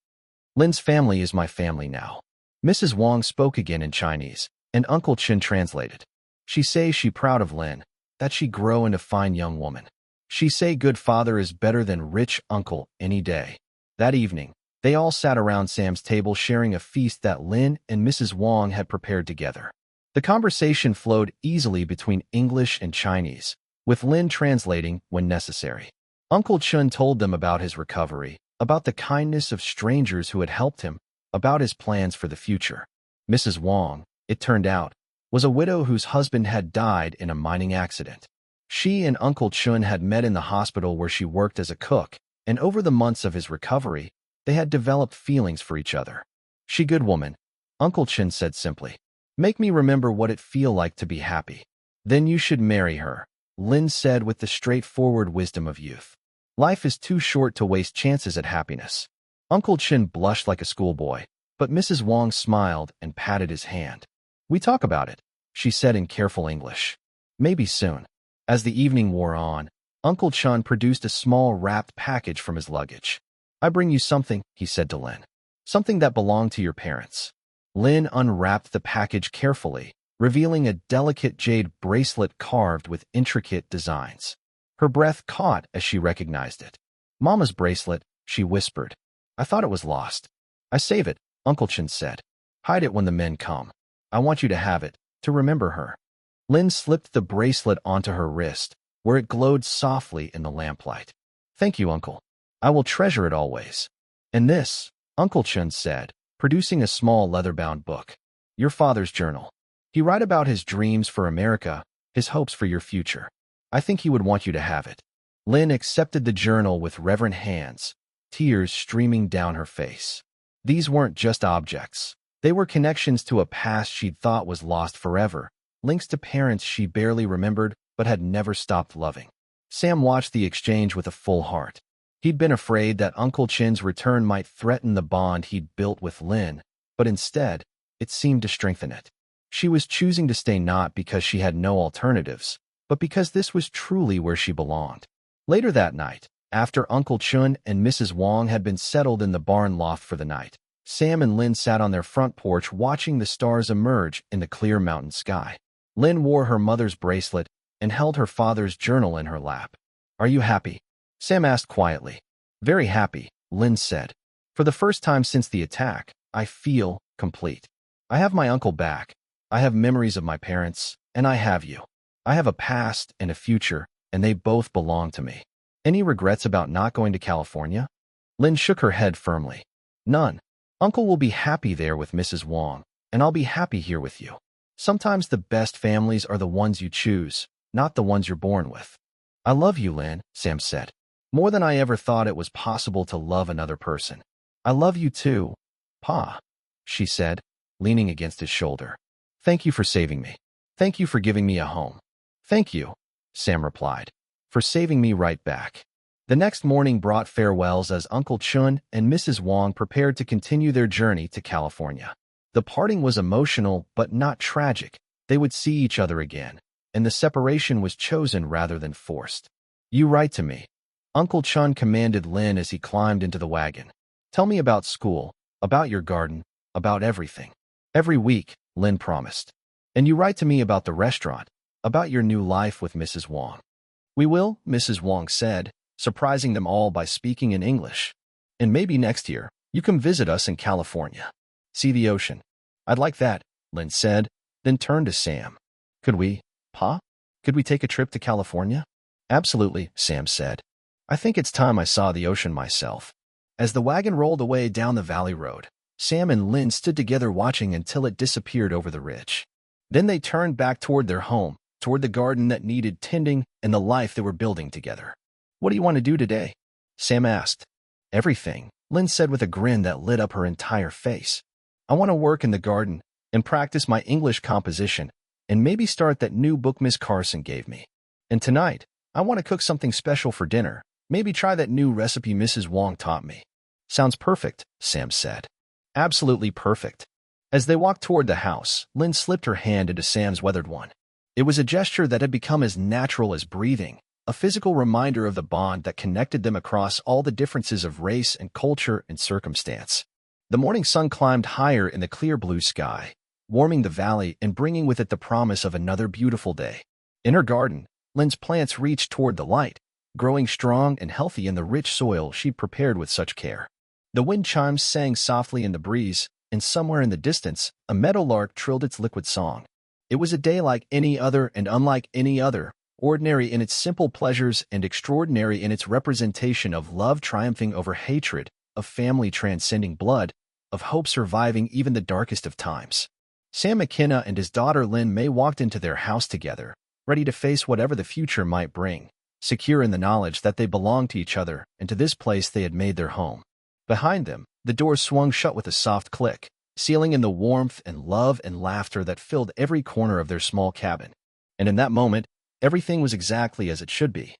Lin's family is my family now. Mrs. Wong spoke again in Chinese, and Uncle Chen translated. She say she proud of Lin, that she grow into fine young woman. She say good father is better than rich uncle any day. That evening, they all sat around Sam's table sharing a feast that Lin and Mrs. Wong had prepared together. The conversation flowed easily between English and Chinese, with Lin translating when necessary. Uncle Chen told them about his recovery, about the kindness of strangers who had helped him, about his plans for the future. Mrs. Wong, it turned out, was a widow whose husband had died in a mining accident. She and Uncle Chen had met in the hospital where she worked as a cook, and over the months of his recovery, they had developed feelings for each other. She good woman, Uncle Chen said simply. Make me remember what it feel like to be happy. Then you should marry her, Lin said with the straightforward wisdom of youth. Life is too short to waste chances at happiness. Uncle Chen blushed like a schoolboy, but Mrs. Wong smiled and patted his hand. We talk about it, she said in careful English. Maybe soon. As the evening wore on, Uncle Chen produced a small wrapped package from his luggage. I bring you something, he said to Lin. Something that belonged to your parents. Lin unwrapped the package carefully, revealing a delicate jade bracelet carved with intricate designs. Her breath caught as she recognized it. Mama's bracelet, she whispered. I thought it was lost. I save it, Uncle Chen said. Hide it when the men come. I want you to have it, to remember her. Lin slipped the bracelet onto her wrist, where it glowed softly in the lamplight. Thank you, Uncle. I will treasure it always. And this, Uncle Chen said, producing a small leather-bound book. Your father's journal. He write about his dreams for America, his hopes for your future. I think he would want you to have it. Lin accepted the journal with reverent hands, tears streaming down her face. These weren't just objects. They were connections to a past she'd thought was lost forever, links to parents she barely remembered but had never stopped loving. Sam watched the exchange with a full heart. He'd been afraid that Uncle Chen's return might threaten the bond he'd built with Lin, but instead, it seemed to strengthen it. She was choosing to stay not because she had no alternatives, but because this was truly where she belonged. Later that night, after Uncle Chen and Mrs. Wong had been settled in the barn loft for the night, Sam and Lin sat on their front porch watching the stars emerge in the clear mountain sky. Lin wore her mother's bracelet and held her father's journal in her lap. Are you happy? Sam asked quietly. Very happy, Lynn said. For the first time since the attack, I feel complete. I have my uncle back. I have memories of my parents, and I have you. I have a past and a future, and they both belong to me. Any regrets about not going to California? Lynn shook her head firmly. None. Uncle will be happy there with Mrs. Wong, and I'll be happy here with you. Sometimes the best families are the ones you choose, not the ones you're born with. I love you, Lynn, Sam said. More than I ever thought it was possible to love another person. I love you too, Pa, she said, leaning against his shoulder. Thank you for saving me. Thank you for giving me a home. Thank you, Sam replied, for saving me right back. The next morning brought farewells as Uncle Chun and Mrs. Wong prepared to continue their journey to California. The parting was emotional but not tragic. They would see each other again, and the separation was chosen rather than forced. You write to me, Uncle Chun commanded Lynn as he climbed into the wagon. Tell me about school, about your garden, about everything. Every week, Lynn promised. And you write to me about the restaurant, about your new life with Mrs. Wong. We will, Mrs. Wong said, surprising them all by speaking in English. And maybe next year, you can visit us in California. See the ocean. I'd like that, Lynn said, then turned to Sam. Could we, Pa? Could we take a trip to California? Absolutely, Sam said. I think it's time I saw the ocean myself. As the wagon rolled away down the valley road, Sam and Lynn stood together watching until it disappeared over the ridge. Then they turned back toward their home, toward the garden that needed tending and the life they were building together. What do you want to do today? Sam asked. Everything, Lynn said with a grin that lit up her entire face. I want to work in the garden and practice my English composition and maybe start that new book Miss Carson gave me. And tonight, I want to cook something special for dinner. Maybe try that new recipe Mrs. Wong taught me. Sounds perfect, Sam said. Absolutely perfect. As they walked toward the house, Lynn slipped her hand into Sam's weathered one. It was a gesture that had become as natural as breathing, a physical reminder of the bond that connected them across all the differences of race and culture and circumstance. The morning sun climbed higher in the clear blue sky, warming the valley and bringing with it the promise of another beautiful day. In her garden, Lynn's plants reached toward the light, growing strong and healthy in the rich soil she'd prepared with such care. The wind chimes sang softly in the breeze, and somewhere in the distance, a meadowlark trilled its liquid song. It was a day like any other and unlike any other, ordinary in its simple pleasures and extraordinary in its representation of love triumphing over hatred, of family transcending blood, of hope surviving even the darkest of times. Sam McKenna and his daughter Lynn May walked into their house together, ready to face whatever the future might bring, secure in the knowledge that they belonged to each other and to this place they had made their home. Behind them, the door swung shut with a soft click, sealing in the warmth and love and laughter that filled every corner of their small cabin. And in that moment, everything was exactly as it should be.